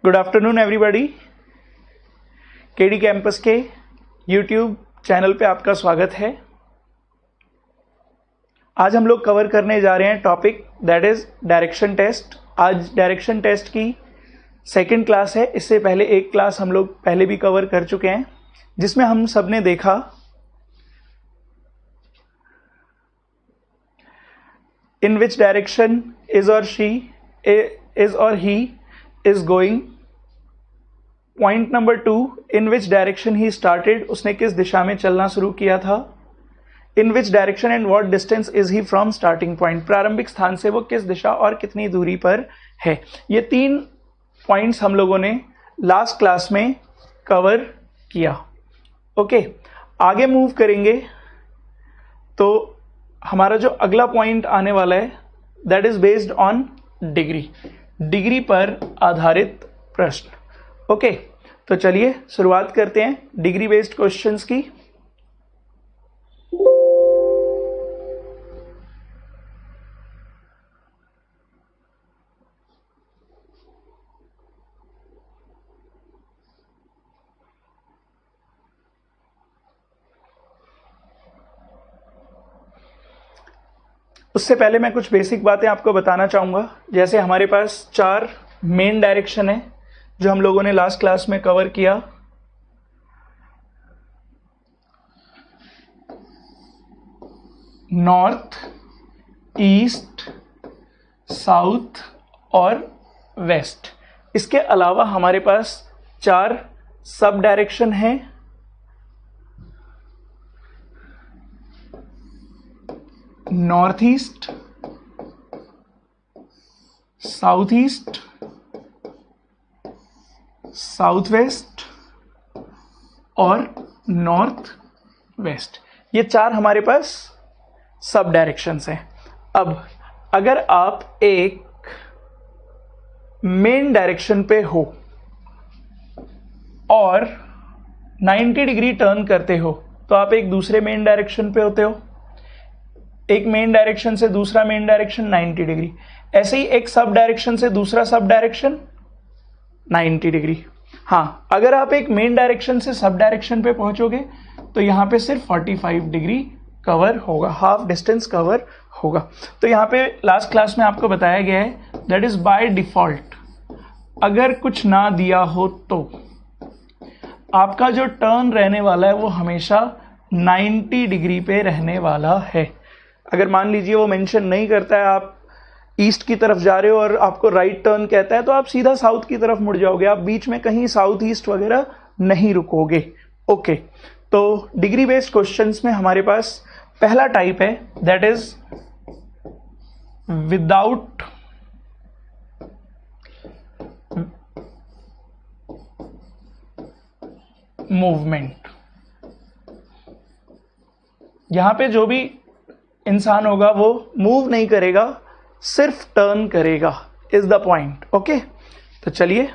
Good afternoon everybody. KD campus के YouTube channel पे आपका स्वागत है। आज हम लोग कवर करने जा रहे हैं topic that is direction test. आज डायरेक्शन टेस्ट की सेकंड क्लास है। इससे पहले एक क्लास हम लोग पहले भी कवर कर चुके हैं, जिसमें हम सब ने देखा इन विच डायरेक्शन इज और he is going। Point number 2, in which direction he started, उसने किस दिशा में चलना शुरू किया था। In which direction and what distance is he from starting point, प्रारंभिक स्थान से वो किस दिशा और कितनी दूरी पर है। ये 3 पॉइंट्स हम लोगों ने लास्ट क्लास में कवर किया। ओके, आगे मूव करेंगे तो हमारा जो अगला पॉइंट आने वाला है that is based on degree पर आधारित प्रश्न। ओके, तो चलिए शुरुआत करते हैं डिग्री बेस्ड क्वेश्चंस की। उससे पहले मैं कुछ बेसिक बातें आपको बताना चाहूँगा। जैसे हमारे पास 4 मेन डायरेक्शन है जो हम लोगों ने लास्ट क्लास में कवर किया। नॉर्थ, ईस्ट, साउथ और वेस्ट। इसके अलावा हमारे पास 4 सब डायरेक्शन हैं। North east, south east, south waste और नॉर्थ वेस्ट। ये 4 हमारे पास सब डायरेक्शंस हैं। अब अगर आप एक मेन डायरेक्शन पे हो और 90 डिग्री टर्न करते हो तो आप एक दूसरे मेन डायरेक्शन पे होते हो। एक मेन डायरेक्शन से दूसरा मेन डायरेक्शन 90 डिग्री, ऐसे ही एक सब डायरेक्शन से दूसरा सब डायरेक्शन 90 डिग्री। हाँ, अगर आप एक मेन डायरेक्शन से सब डायरेक्शन पे पहुंचोगे तो यहाँ पे सिर्फ 45 डिग्री कवर होगा, हाफ डिस्टेंस कवर होगा। तो यहाँ पे लास्ट क्लास में आपको बताया गया है दैट इज बाय डिफॉल्ट, अगर कुछ ना दिया हो तो आपका जो टर्न रहने वाला है वो हमेशा 90 डिग्री पे रहने वाला है। अगर मान लीजिए वो मेंशन नहीं करता है, आप ईस्ट की तरफ जा रहे हो और आपको राइट टर्न कहता है तो आप सीधा साउथ की तरफ मुड़ जाओगे, आप बीच में कहीं साउथ ईस्ट वगैरह नहीं रुकोगे। ओके, तो डिग्री बेस्ड क्वेश्चंस में हमारे पास पहला टाइप है दैट इज विदाउट मूवमेंट। यहां पे जो भी इंसान होगा वो मूव नहीं करेगा, सिर्फ टर्न करेगा, इज द पॉइंट। ओके, तो चलिए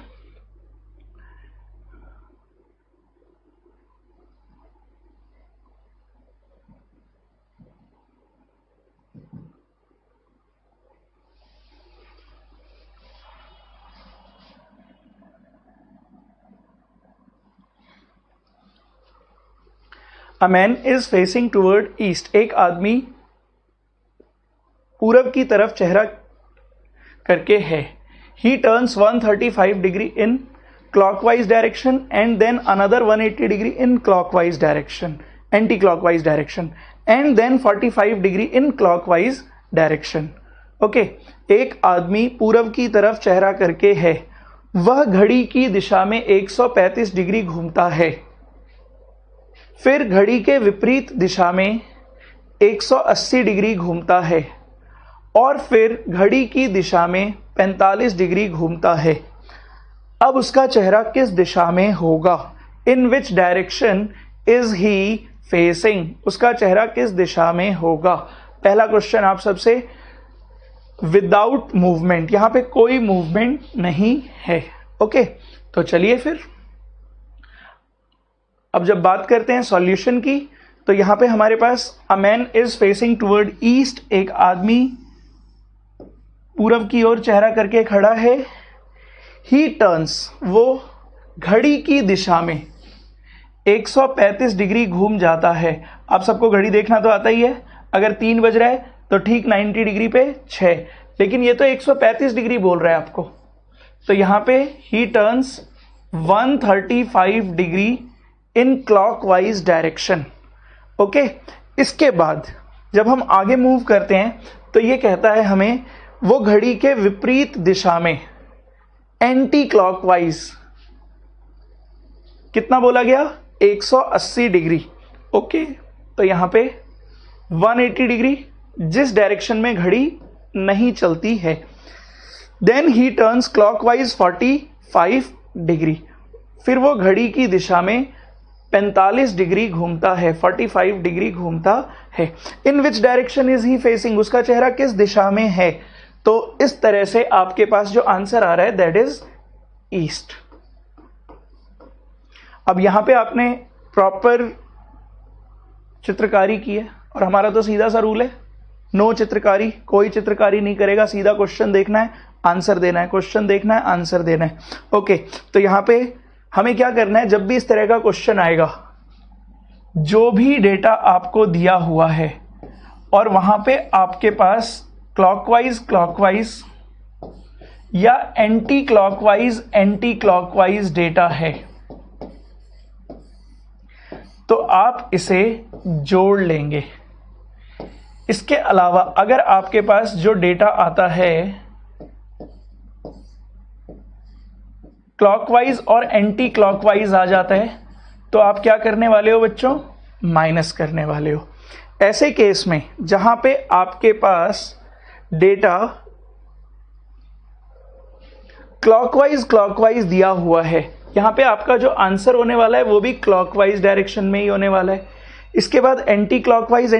a man is facing toward east. एक आदमी पूरब की तरफ चेहरा करके है। He turns 135 degree in clockwise direction and then another 180 degree in clockwise direction, anti clockwise direction, and then 45 degree in clockwise direction. Okay, एक आदमी पूरब की तरफ चेहरा करके है, वह घड़ी की दिशा में 135 डिग्री घूमता है, फिर घड़ी के विपरीत दिशा में 180 डिग्री घूमता है और फिर घड़ी की दिशा में 45 डिग्री घूमता है। अब उसका चेहरा किस दिशा में होगा? In which direction is he facing, उसका चेहरा किस दिशा में होगा। पहला क्वेश्चन आप सबसे, विदाउट मूवमेंट, यहां पे कोई मूवमेंट नहीं है। ओके, तो चलिए फिर अब जब बात करते हैं सॉल्यूशन की तो यहां पे हमारे पास a man is facing toward east, एक आदमी पूरब की ओर चेहरा करके खड़ा है। ही टर्न्स, वो घड़ी की दिशा में 135 डिग्री घूम जाता है। आप सबको घड़ी देखना तो आता ही है, अगर 3 बज रहा है तो ठीक 90 डिग्री पे 6, लेकिन ये तो 135 डिग्री बोल रहा है आपको, तो यहाँ पे ही turns 135 degree in clockwise direction. Okay, इसके बाद जब हम आगे मूव करते हैं तो ये कहता है हमें वो घड़ी के विपरीत दिशा में एंटी क्लॉकवाइज कितना बोला गया, 180 डिग्री। ओके, तो यहां पे 180 डिग्री जिस डायरेक्शन में घड़ी नहीं चलती है। Then he turns clockwise 45 degree, फिर वो घड़ी की दिशा में 45 डिग्री घूमता है, 45 डिग्री घूमता है। In which direction is he facing, उसका चेहरा किस दिशा में है। तो इस तरह से आपके पास जो आंसर आ रहा है दैट इज ईस्ट। अब यहां पे आपने प्रॉपर चित्रकारी की है, और हमारा तो सीधा सा रूल है, नो चित्रकारी, कोई चित्रकारी नहीं करेगा, सीधा क्वेश्चन देखना है, आंसर देना है, क्वेश्चन देखना है, आंसर देना है। ओके, तो यहां पे हमें क्या करना है, जब भी इस तरह का क्वेश्चन आएगा, जो भी डेटा आपको दिया हुआ है और वहां पे आपके पास क्लॉकवाइज या एंटी क्लॉकवाइज डेटा है, तो आप इसे जोड़ लेंगे। इसके अलावा अगर आपके पास जो डेटा आता है क्लॉकवाइज और एंटी क्लॉकवाइज आ जाता है, तो आप क्या करने वाले हो बच्चों, माइनस करने वाले हो। ऐसे केस में जहां पे आपके पास डेटा क्लॉकवाइज दिया हुआ है, यहां पे आपका जो आंसर होने वाला है वो भी क्लॉकवाइज डायरेक्शन में ही होने वाला है। इसके बाद एंटी क्लॉकवाइज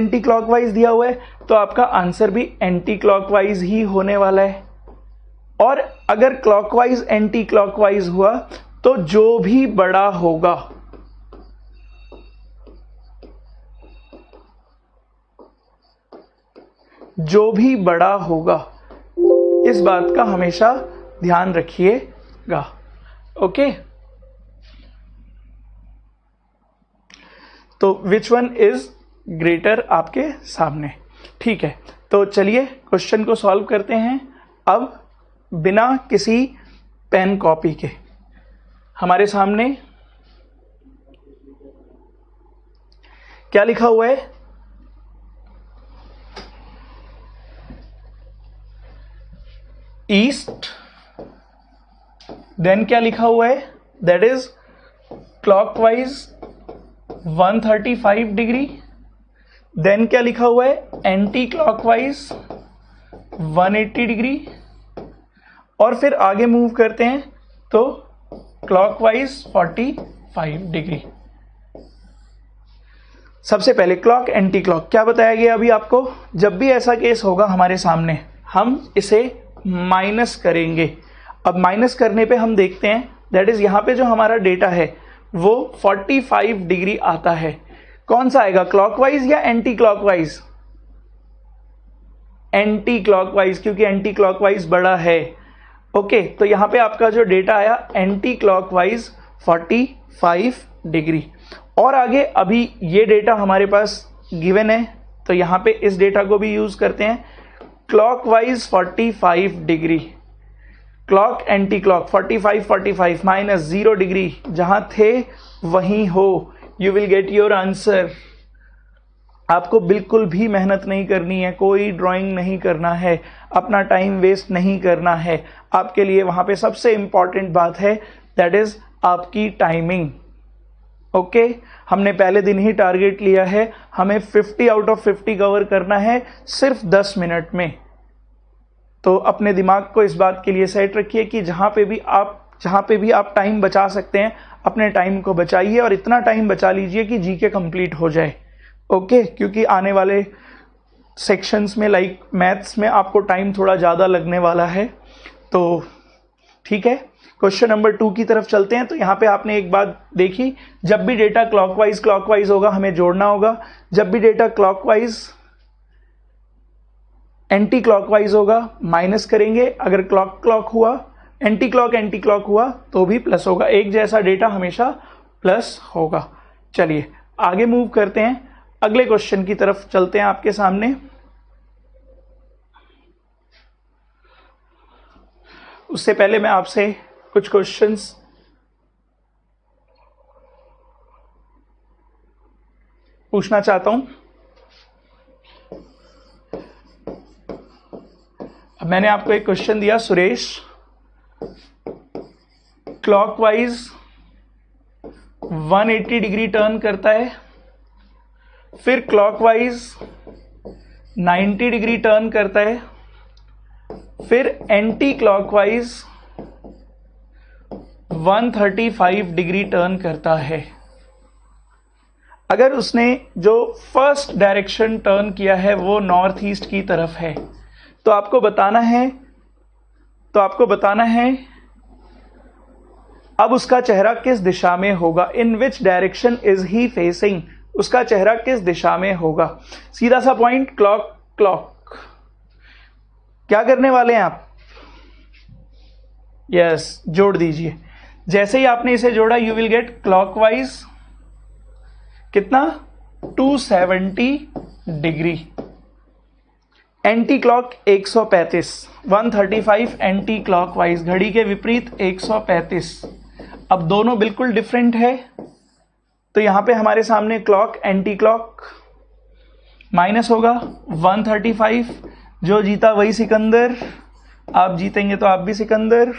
दिया हुआ है, तो आपका आंसर भी एंटी क्लॉकवाइज ही होने वाला है। और अगर क्लॉकवाइज एंटी क्लॉकवाइज हुआ तो जो भी बड़ा होगा, इस बात का हमेशा ध्यान रखिएगा। ओके, तो विच वन इज ग्रेटर आपके सामने। ठीक है, तो चलिए क्वेश्चन को सॉल्व करते हैं अब बिना किसी पेन कॉपी के। हमारे सामने क्या लिखा हुआ है, ईस्ट, देन क्या लिखा हुआ है, that is clockwise 135 degree, then क्या लिखा हुआ है, एंटी क्लॉकवाइज 180 डिग्री, और फिर आगे मूव करते हैं तो क्लॉकवाइज 45 डिग्री। सबसे पहले क्लॉक एंटी क्लॉक क्या बताया गया अभी आपको, जब भी ऐसा केस होगा हमारे सामने हम इसे माइनस करेंगे। अब माइनस करने पे हम देखते हैं दैट इज यहां पे जो हमारा डेटा है वो 45 डिग्री आता है। कौन सा आएगा, क्लॉकवाइज या एंटी क्लॉकवाइज, एंटी क्लॉकवाइज, क्योंकि एंटी क्लॉकवाइज बड़ा है। ओके, तो यहां पे आपका जो डेटा आया एंटी क्लॉकवाइज 45 डिग्री। और आगे अभी ये डेटा हमारे पास गिवन है, तो यहां पे इस डेटा को भी यूज करते हैं, clockwise 45 degree, clock anti clock 45 minus 0 degree, जहां थे वहीं हो, you will get your answer. आपको बिल्कुल भी मेहनत नहीं करनी है, कोई ड्राइंग नहीं करना है, अपना टाइम वेस्ट नहीं करना है। आपके लिए वहां पे सबसे इंपॉर्टेंट बात है दैट इज आपकी टाइमिंग। ओके, हमने पहले दिन ही टारगेट लिया है, हमें 50 आउट ऑफ 50 कवर करना है सिर्फ 10 मिनट में। तो अपने दिमाग को इस बात के लिए सेट रखिए कि जहां पे भी आप टाइम बचा सकते हैं अपने टाइम को बचाइए, और इतना टाइम बचा लीजिए कि जीके कंप्लीट हो जाए। ओके, क्योंकि आने वाले सेक्शंस में लाइक मैथ्स में आपको टाइम थोड़ा ज़्यादा लगने वाला है। तो ठीक है, क्वेश्चन नंबर 2 की तरफ चलते हैं। तो यहाँ पे आपने एक बात देखी, जब भी डेटा क्लॉकवाइज होगा हमें जोड़ना होगा, जब भी डेटा क्लॉकवाइज एंटी क्लॉकवाइज होगा माइनस करेंगे, अगर क्लॉक हुआ एंटी क्लॉक हुआ तो भी प्लस होगा, एक जैसा डेटा हमेशा प्लस होगा। चलिए आगे मूव करते हैं, अगले क्वेश्चन की तरफ चलते हैं आपके सामने। उससे पहले मैं आपसे कुछ क्वेश्चंस पूछना चाहता हूं। अब मैंने आपको एक क्वेश्चन दिया, सुरेश क्लॉकवाइज 180 डिग्री टर्न करता है, फिर क्लॉकवाइज 90 डिग्री टर्न करता है, फिर एंटी क्लॉकवाइज 135 डिग्री टर्न करता है। अगर उसने जो फर्स्ट डायरेक्शन टर्न किया है वो नॉर्थ ईस्ट की तरफ है, तो आपको बताना है अब उसका चेहरा किस दिशा में होगा। In which direction is he facing, उसका चेहरा किस दिशा में होगा। सीधा सा पॉइंट, क्लॉक क्या करने वाले हैं आप, यस जोड़ दीजिए। जैसे ही आपने इसे जोड़ा यू विल गेट क्लॉकवाइज कितना 270 degree, anti clock 135, 135 anti clockwise, घड़ी के विपरीत 135। अब दोनों बिल्कुल डिफरेंट है, तो यहां पे हमारे सामने क्लॉक एंटी क्लॉक माइनस होगा 135, जो जीता वही सिकंदर, आप जीतेंगे तो आप भी सिकंदर।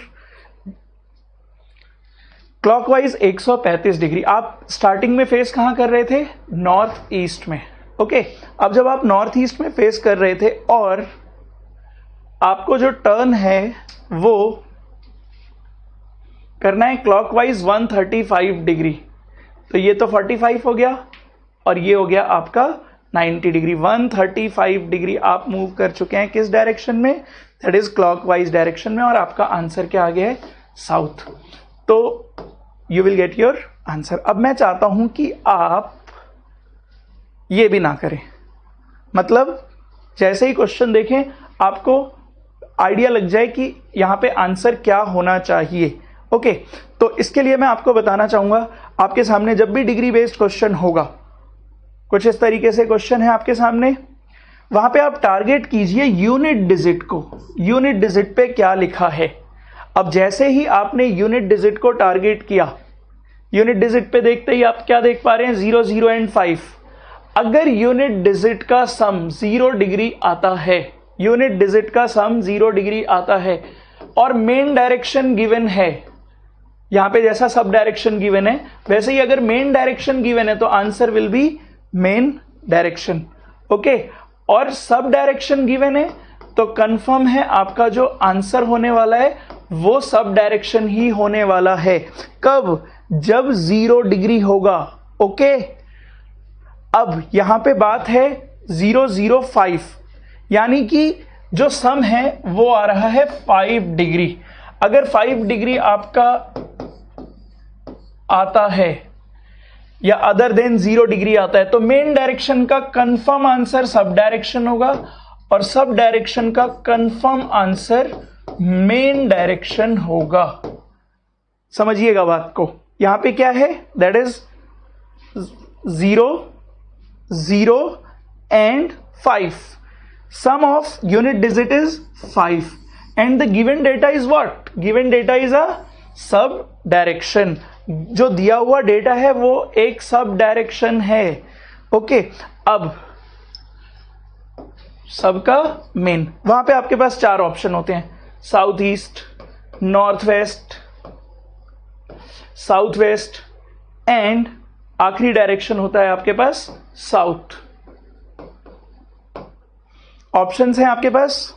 Clockwise 135 degree. आप स्टार्टिंग में फेस कहां कर रहे थे, नॉर्थ ईस्ट में। ओके, अब जब आप नॉर्थ ईस्ट में फेस कर रहे थे और आपको जो टर्न है वो करना है क्लॉकवाइज 135 डिग्री, तो ये तो 45 हो गया और ये हो गया आपका 90 डिग्री। 135 डिग्री आप मूव कर चुके हैं किस डायरेक्शन में, दैट इज क्लॉकवाइज डायरेक्शन में, और आपका आंसर क्या आ गया है, साउथ। तो you will get your answer. अब मैं चाहता हूं कि आप ये भी ना करें, मतलब जैसे ही क्वेश्चन देखें आपको आइडिया लग जाए कि यहां पे आंसर क्या होना चाहिए। ओके, तो इसके लिए मैं आपको बताना चाहूंगा, आपके सामने जब भी डिग्री बेस्ड क्वेश्चन होगा, कुछ इस तरीके से क्वेश्चन है आपके सामने, वहां पे आप टारगेट कीजिए यूनिट डिजिट को, यूनिट डिजिट पे क्या लिखा है। अब जैसे ही आपने यूनिट डिजिट को टारगेट किया, यूनिट डिजिट पे देखते ही आप क्या देख पा रहे हैं, 0, 0 एंड 5। अगर यूनिट डिजिट का सम 0 डिग्री आता है, यूनिट डिजिट का सम 0 डिग्री आता है और मेन डायरेक्शन गिवन है, यहां पे जैसा सब डायरेक्शन गिवन है वैसे ही अगर मेन डायरेक्शन गिवन है तो answer will be main direction. Okay, और सब डायरेक्शन गिवन है तो कंफर्म है आपका जो आंसर होने वाला है वो सब डायरेक्शन ही होने वाला है। कब, जब 0 डिग्री होगा। ओके, अब यहां पे बात है 0, 0, 5, यानी कि जो सम है वो आ रहा है 5 डिग्री। अगर 5 डिग्री आपका आता है या अदर देन 0 डिग्री आता है तो मेन डायरेक्शन का कंफर्म आंसर सब डायरेक्शन होगा और सब डायरेक्शन का कंफर्म आंसर मेन डायरेक्शन होगा। समझिएगा बात को, यहां पे क्या है, that is 0, 0 and 5, sum of unit digit is 5 and the given data is what, given data is a sub direction, जो दिया हुआ डेटा है वो एक सब डायरेक्शन है। ओके, अब सबका मेन, वहां पे आपके पास 4 ऑप्शन होते हैं, south east, north west, south west and आखिरी डायरेक्शन होता है आपके पास साउथ। ऑप्शंस हैं आपके पास,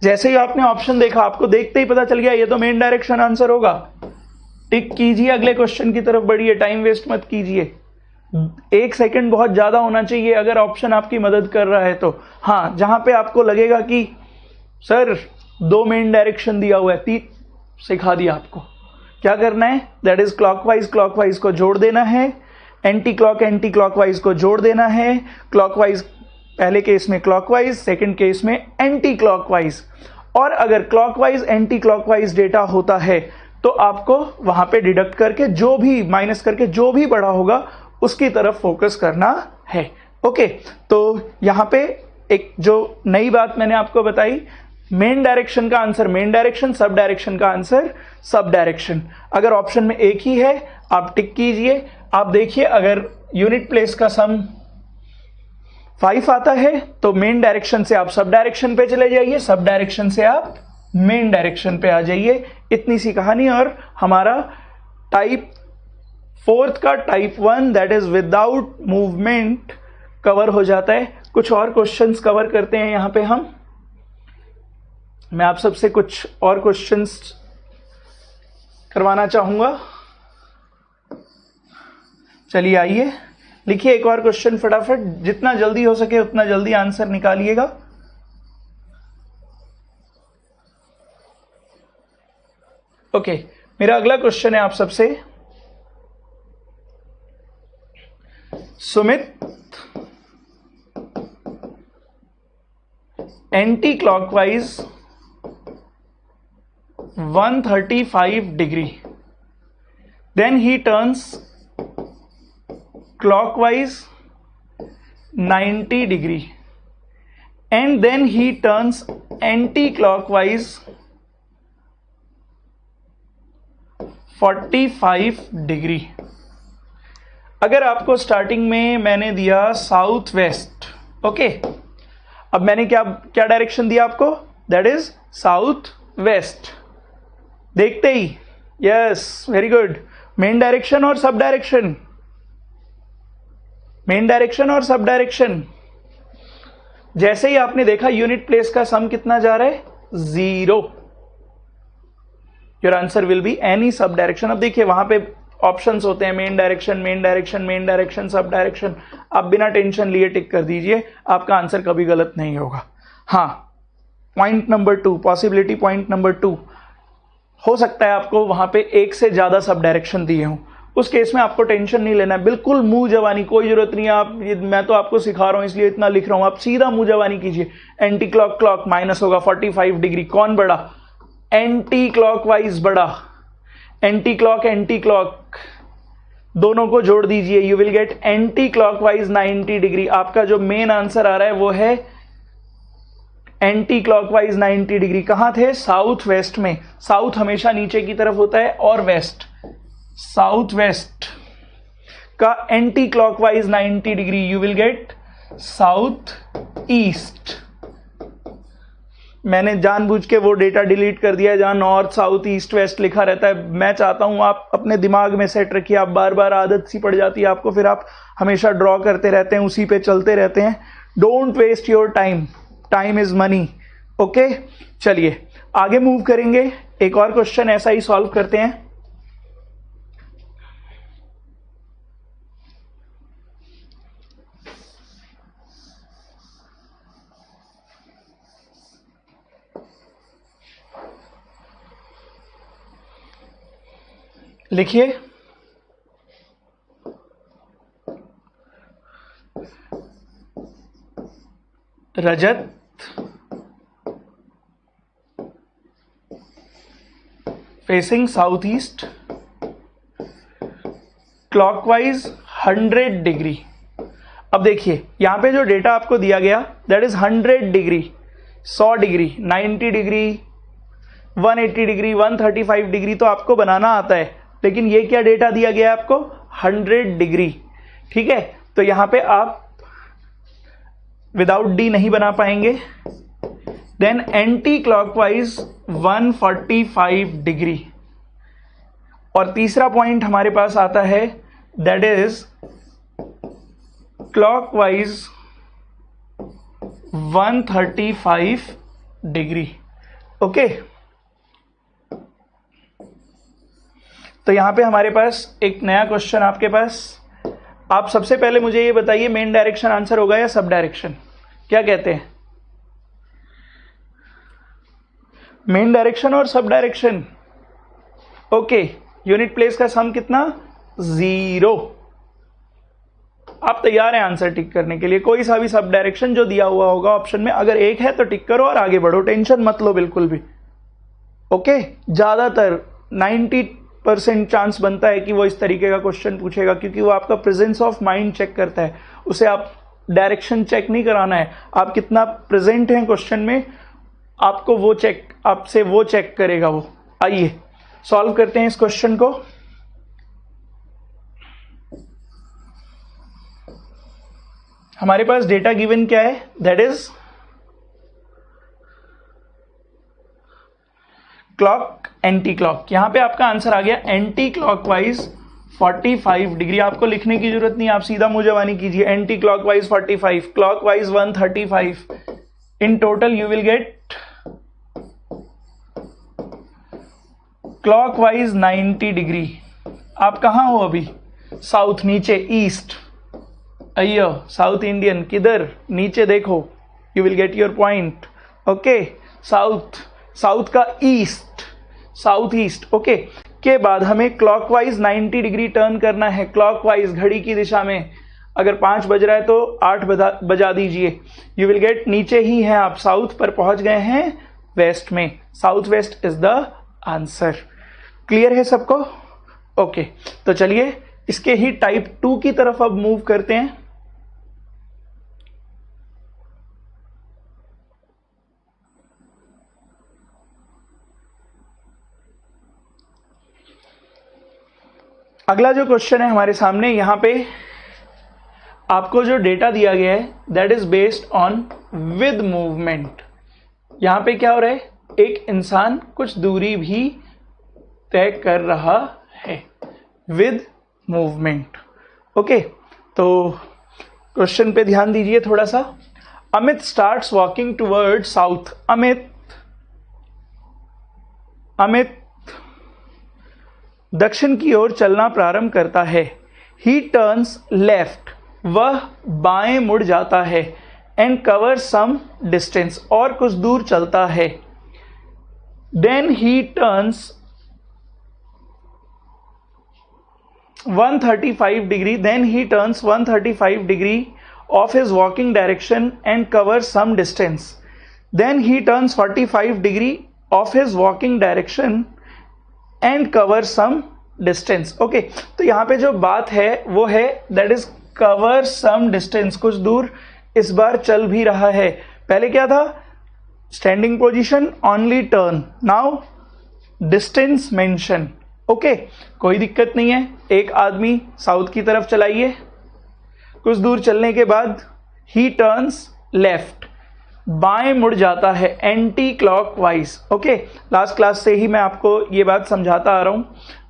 जैसे ही आपने ऑप्शन देखा आपको देखते ही पता चल गया ये तो मेन डायरेक्शन आंसर होगा, टिक कीजिए, अगले क्वेश्चन की तरफ बढ़िए, टाइम वेस्ट मत कीजिए। 1 सेकंड बहुत ज्यादा होना चाहिए अगर ऑप्शन आपकी मदद कर रहा है तो। हाँ, जहां पे आपको लगेगा कि सर 2 मेन डायरेक्शन दिया हुआ है, 3 सिखा दिया आपको, क्या करना है, दैट इज क्लॉकवाइज, क्लॉकवाइज को जोड़ देना है, एंटी क्लॉकवाइज को जोड़ देना है, क्लॉकवाइज पहले केस में क्लॉकवाइज, सेकंड केस में एंटी क्लॉकवाइज, और अगर क्लॉकवाइज एंटी क्लॉकवाइज डेटा होता है तो आपको वहां पे डिडक्ट करके जो भी माइनस करके जो भी बड़ा होगा उसकी तरफ फोकस करना है। ओके, तो यहां पे एक जो नई बात मैंने आपको बताई, मेन डायरेक्शन का answer main direction, sub direction का आंसर सब डायरेक्शन। अगर ऑप्शन में एक ही है आप टिक कीजिए। आप देखिए अगर यूनिट प्लेस का सम 5 आता है तो मेन डायरेक्शन से आप सब डायरेक्शन पे चले जाइए, सब डायरेक्शन से आप मेन डायरेक्शन पे आ जाइए। इतनी सी कहानी और हमारा टाइप 4 का type 1 that is without movement cover हो जाता है। कुछ और क्वेश्चंस कवर करते हैं यहां पे हम। मैं आप सबसे कुछ और क्वेश्चंस करवाना चाहूंगा। चलिए आइए लिखिए एक और क्वेश्चन फटाफट, जितना जल्दी हो सके उतना जल्दी आंसर निकालिएगा। ओके, मेरा अगला क्वेश्चन है आप सबसे, Sumit anti clockwise 135 degree, then he turns clockwise 90 degree and then he turns anti-clockwise 45 degree. अगर आपको स्टार्टिंग में मैंने दिया साउथ वेस्ट, ओके, अब मैंने क्या क्या डायरेक्शन दिया आपको, दैट इज साउथ वेस्ट। देखते ही yes, very good, main direction और सब डायरेक्शन, मेन डायरेक्शन और सब डायरेक्शन। जैसे ही आपने देखा यूनिट प्लेस का सम कितना जा रहा है, 0, your answer will be any sub direction. अब देखिए वहां पे ऑप्शंस होते हैं, main direction, main direction, main direction, sub direction. आप बिना टेंशन लिए टिक कर दीजिए, आपका आंसर कभी गलत नहीं होगा। हाँ, point number 2, possibility point number 2, हो सकता है आपको वहां पे एक से ज्यादा सब डायरेक्शन दिए हों, उस केस में आपको टेंशन नहीं लेना है, बिल्कुल मुंह जवानी, कोई जरूरत नहीं है। आप मैं तो आपको सिखा रहा हूं इसलिए इतना लिख रहा हूं, आप सीधा मुंह जवानी कीजिए। एंटी क्लॉक क्लॉक माइनस होगा 45 डिग्री, कौन बड़ा, एंटी क्लॉकवाइज बड़ा, एंटी क्लॉक दोनों को जोड़ दीजिए, you will gate anti clockwise 90 degree. आपका जो मेन आंसर आ रहा है वो है एंटी क्लॉकवाइज 90 डिग्री। कहां थे, साउथ वेस्ट में। साउथ हमेशा नीचे की तरफ होता है और वेस्ट, साउथ वेस्ट का anti clockwise 90 degree, you will gate south east. मैंने जानबूझ के वो डेटा डिलीट कर दिया जहां नॉर्थ साउथ ईस्ट वेस्ट लिखा रहता है। मैं चाहता हूं आप अपने दिमाग में सेट रखिए, आप बार बार आदत सी पड़ जाती है आपको, फिर आप हमेशा ड्रॉ करते रहते हैं, उसी पे चलते रहते हैं। Don't waste your time, time is money. Okay, चलिए आगे मूव करेंगे, एक और क्वेश्चन ऐसा ही सॉल्व करते हैं। लिखिए, Rajat facing south east clockwise 100 degree. अब देखिए यहां पे जो डेटा आपको दिया गया that is 100 degree, 100 degree, 90 degree, 180 degree, 135 degree तो आपको बनाना आता है, लेकिन ये क्या डेटा दिया गया है आपको, 100 डिग्री। ठीक है, तो यहां पे आप विदाउट डी नहीं बना पाएंगे। Then anticlockwise 145 degree. और तीसरा पॉइंट हमारे पास आता है that is clockwise 135 degree. Okay, तो यहां पे हमारे पास एक नया क्वेश्चन आपके पास। आप सबसे पहले मुझे ये बताइए, मेन डायरेक्शन आंसर होगा या सब डायरेक्शन, क्या कहते हैं, मेन डायरेक्शन और sub direction. Okay, unit place का सम कितना, 0। आप तैयार हैं आंसर टिक करने के लिए। कोई सा भी सब डायरेक्शन जो दिया हुआ होगा ऑप्शन में, अगर एक है तो टिक करो और आगे बढ़ो, टेंशन मत लो बिल्कुल भी। ओके, ज्यादातर 90% चांस बनता है कि वो इस तरीके का क्वेश्चन पूछेगा, क्योंकि वो आपका प्रेजेंस ऑफ माइंड चेक करता है। उसे आप डायरेक्शन चेक नहीं कराना है, आप कितना प्रेजेंट हैं क्वेश्चन में, आपको वो चेक, आपसे वो चेक करेगा वो। आइए सॉल्व करते हैं इस क्वेश्चन को। हमारे पास डेटा गिवन क्या है, that is clock anti clock. यहां पे आपका आंसर आ गया एंटी क्लॉकवाइज 45 डिग्री। आपको लिखने की जरूरत नहीं, आप सीधा मुंह जबानी कीजिए। Anti clockwise 45, clockwise 135, in total you will gate clockwise 90 degree. आप कहां हो अभी, साउथ, नीचे, ईस्ट, अयो साउथ इंडियन, किधर, नीचे देखो, you will get your point. Okay, south, south का ईस्ट, साउथ ईस्ट। ओके, के बाद हमें क्लॉकवाइज 90 डिग्री टर्न करना है, क्लॉकवाइज घड़ी की दिशा में। अगर 5 बज रहा है तो 8 बजा दीजिए। यू विल गेट, नीचे ही हैं आप, साउथ पर पहुंच गए हैं वेस्ट में, south west is the answer. Clear है सबको? ओके, तो चलिए इसके ही टाइप 2 की तरफ अब मूव करते हैं। अगला जो क्वेश्चन है हमारे सामने, यहां पे आपको जो डेटा दिया गया है that is based on with movement. यहां पे क्या हो रहा है, एक इंसान कुछ दूरी भी तय कर रहा है विद मूवमेंट। ओके, तो क्वेश्चन पे ध्यान दीजिए थोड़ा सा। Amit starts walking toward south. Amit दक्षिण की ओर चलना प्रारंभ करता है। ही टर्न्स लेफ्ट, वह बाएं मुड़ जाता है। एंड कवर सम डिस्टेंस, और कुछ दूर चलता है। Then he turns 135 degree, then he turns 135 degree of his walking direction and covers some distance. Then he turns 45 degree of his walking direction and covers some distance. Okay, तो यहाँ पे जो बात है वो है that is cover some distance, कुछ दूर इस बार चल भी रहा है। पहले क्या था, standing position, only turn, now distance mention। Okay, कोई दिक्कत नहीं है। एक आदमी साउथ की तरफ चलाइए, कुछ दूर चलने के बाद ही टर्न्स लेफ्ट, बाएं मुड़ जाता है, anti clockwise. Okay, last class से ही मैं आपको ये बात समझाता आ रहा हूं।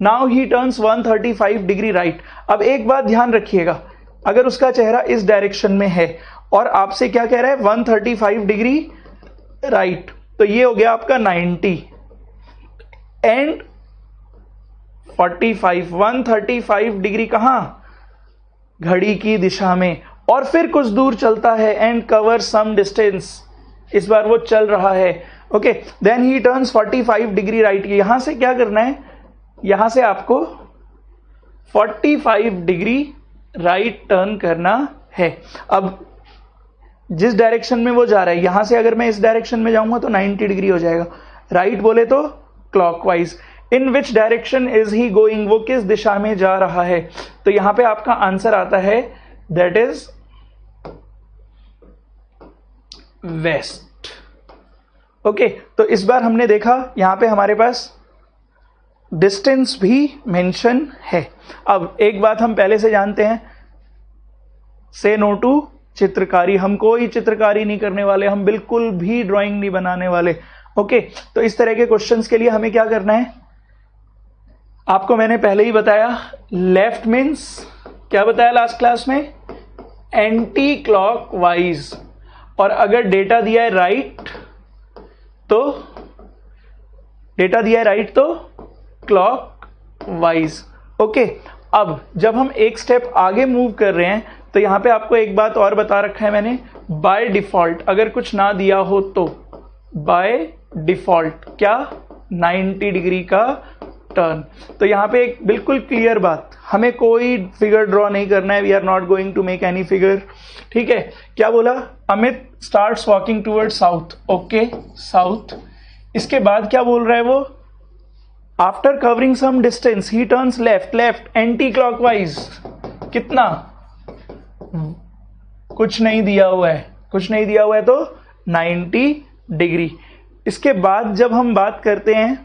Now he turns 135 degree right. अब एक बात ध्यान रखिएगा, अगर उसका चेहरा इस डायरेक्शन में है और आपसे क्या कह रहा है 135 डिग्री राइट, तो ये हो गया आपका 90 एंड 45, 135 डिग्री कहां, घड़ी की दिशा में, और फिर कुछ दूर चलता है। एंड कवर सम डिस्टेंस, इस बार वो चल रहा है। Okay, then he turns 45 degree right. यहां से क्या करना है, यहां से आपको 45 डिग्री राइट टर्न करना है। अब जिस डायरेक्शन में वो जा रहा है, यहां से अगर मैं इस डायरेक्शन में जाऊंगा तो 90 डिग्री हो जाएगा, राइट बोले तो clockwise. In which direction is he going, वो किस दिशा में जा रहा है, तो यहां पे आपका आंसर आता है दैट इज वेस्ट। ओके, तो इस बार हमने देखा यहां पे हमारे पास डिस्टेंस भी मेंशन है। अब एक बात हम पहले से जानते हैं, से नो टू चित्रकारी। हम कोई चित्रकारी नहीं करने वाले, हम बिल्कुल भी ड्राइंग नहीं बनाने वाले। ओके, तो इस तरह के क्वेश्चंस के लिए हमें क्या करना है, आपको मैंने पहले ही बताया, लेफ्ट मीन्स क्या बताया लास्ट क्लास में, एंटी क्लॉकवाइज। और अगर डेटा दिया है राइट तो क्लॉकवाइज। ओके, अब जब हम एक स्टेप आगे मूव कर रहे हैं तो यहां पे आपको एक बात और बता रखा है मैंने, बाय डिफॉल्ट अगर कुछ ना दिया हो तो बाय डिफॉल्ट क्या, 90 डिग्री का टर्न। तो यहाँ पे एक बिल्कुल क्लियर बात, हमें कोई फिगर ड्रॉ नहीं करना है, we are not going to make any figure, ठीक है। क्या बोला, Amit starts walking toward south, okay south. इसके बाद क्या बोल रहा है वो, after covering some distance he turns left, left anticlockwise, कितना, कुछ नहीं दिया हुआ है, कुछ नहीं दिया हुआ है तो 90 डिग्री। इसके बाद जब हम बात करते हैं,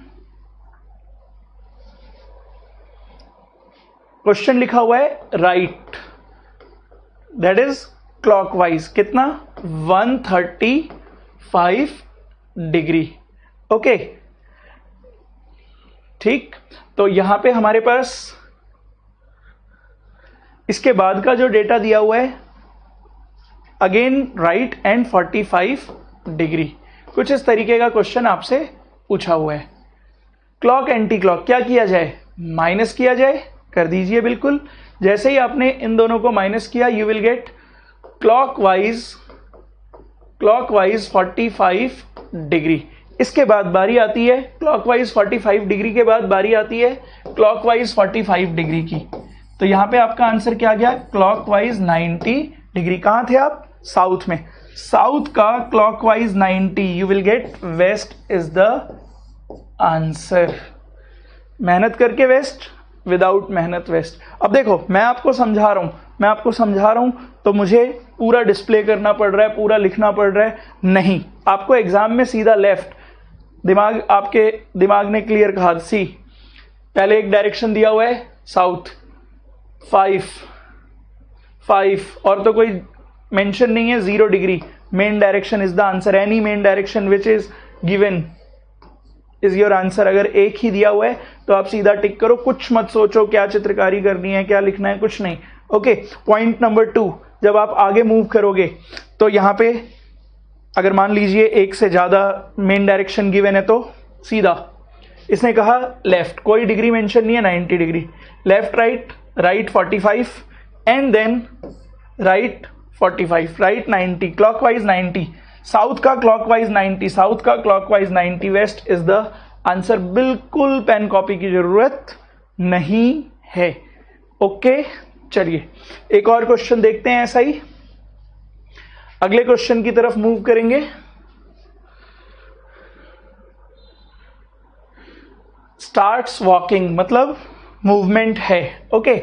क्वेश्चन लिखा हुआ है राइट, दैट इज क्लॉकवाइज, कितना 135 डिग्री, ओके ठीक। तो यहां पे हमारे पास इसके बाद का जो डेटा दिया हुआ है, अगेन राइट एंड 45 डिग्री, कुछ इस तरीके का क्वेश्चन आपसे पूछा हुआ है। क्लॉक एंटी क्लॉक क्या किया जाए, माइनस किया जाए, कर दीजिए बिल्कुल। जैसे ही आपने इन दोनों को माइनस किया, you will gate clockwise 45 degree. इसके बाद बारी आती है क्लॉकवाइज 45 डिग्री के बाद बारी आती है क्लॉकवाइज 45 डिग्री की। तो यहां पे आपका आंसर क्या गया, क्लॉकवाइज 90 डिग्री। कहां थे आप, साउथ में, साउथ का clockwise 90, you will get west is the answer. मेहनत करके वेस्ट, विदाउट मेहनत वेस्ट। अब देखो मैं आपको समझा रहा हूं तो मुझे पूरा डिस्प्ले करना पड़ रहा है, पूरा लिखना पड़ रहा है, नहीं, आपको एग्जाम में सीधा लेफ्ट, दिमाग, आपके दिमाग ने क्लियर कहा, सी पहले एक डायरेक्शन दिया हुआ है साउथ, 5 और तो कोई मेंशन नहीं है, 0 degree, main direction is the answer, any main direction which is given is your answer. अगर एक ही दिया हुआ है तो आप सीधा टिक करो, कुछ मत सोचो क्या चित्रकारी करनी है, क्या लिखना है, कुछ नहीं, ओके। पॉइंट नंबर 2, जब आप आगे मूव करोगे तो यहां पे अगर मान लीजिए एक से ज्यादा मेन डायरेक्शन गिवन है तो सीधा, इसने कहा लेफ्ट, कोई डिग्री मेंशन नहीं है, 90 degree, left right, right 45 and then right 45, right 90, clockwise 90, south का क्लॉकवाइज 90, साउथ का clockwise 90, west is the answer. बिल्कुल पेन कॉपी की जरूरत नहीं है, ओके। चलिए एक और क्वेश्चन देखते हैं ऐसा ही, अगले क्वेश्चन की तरफ मूव करेंगे। स्टार्ट्स वॉकिंग मतलब मूवमेंट है, okay,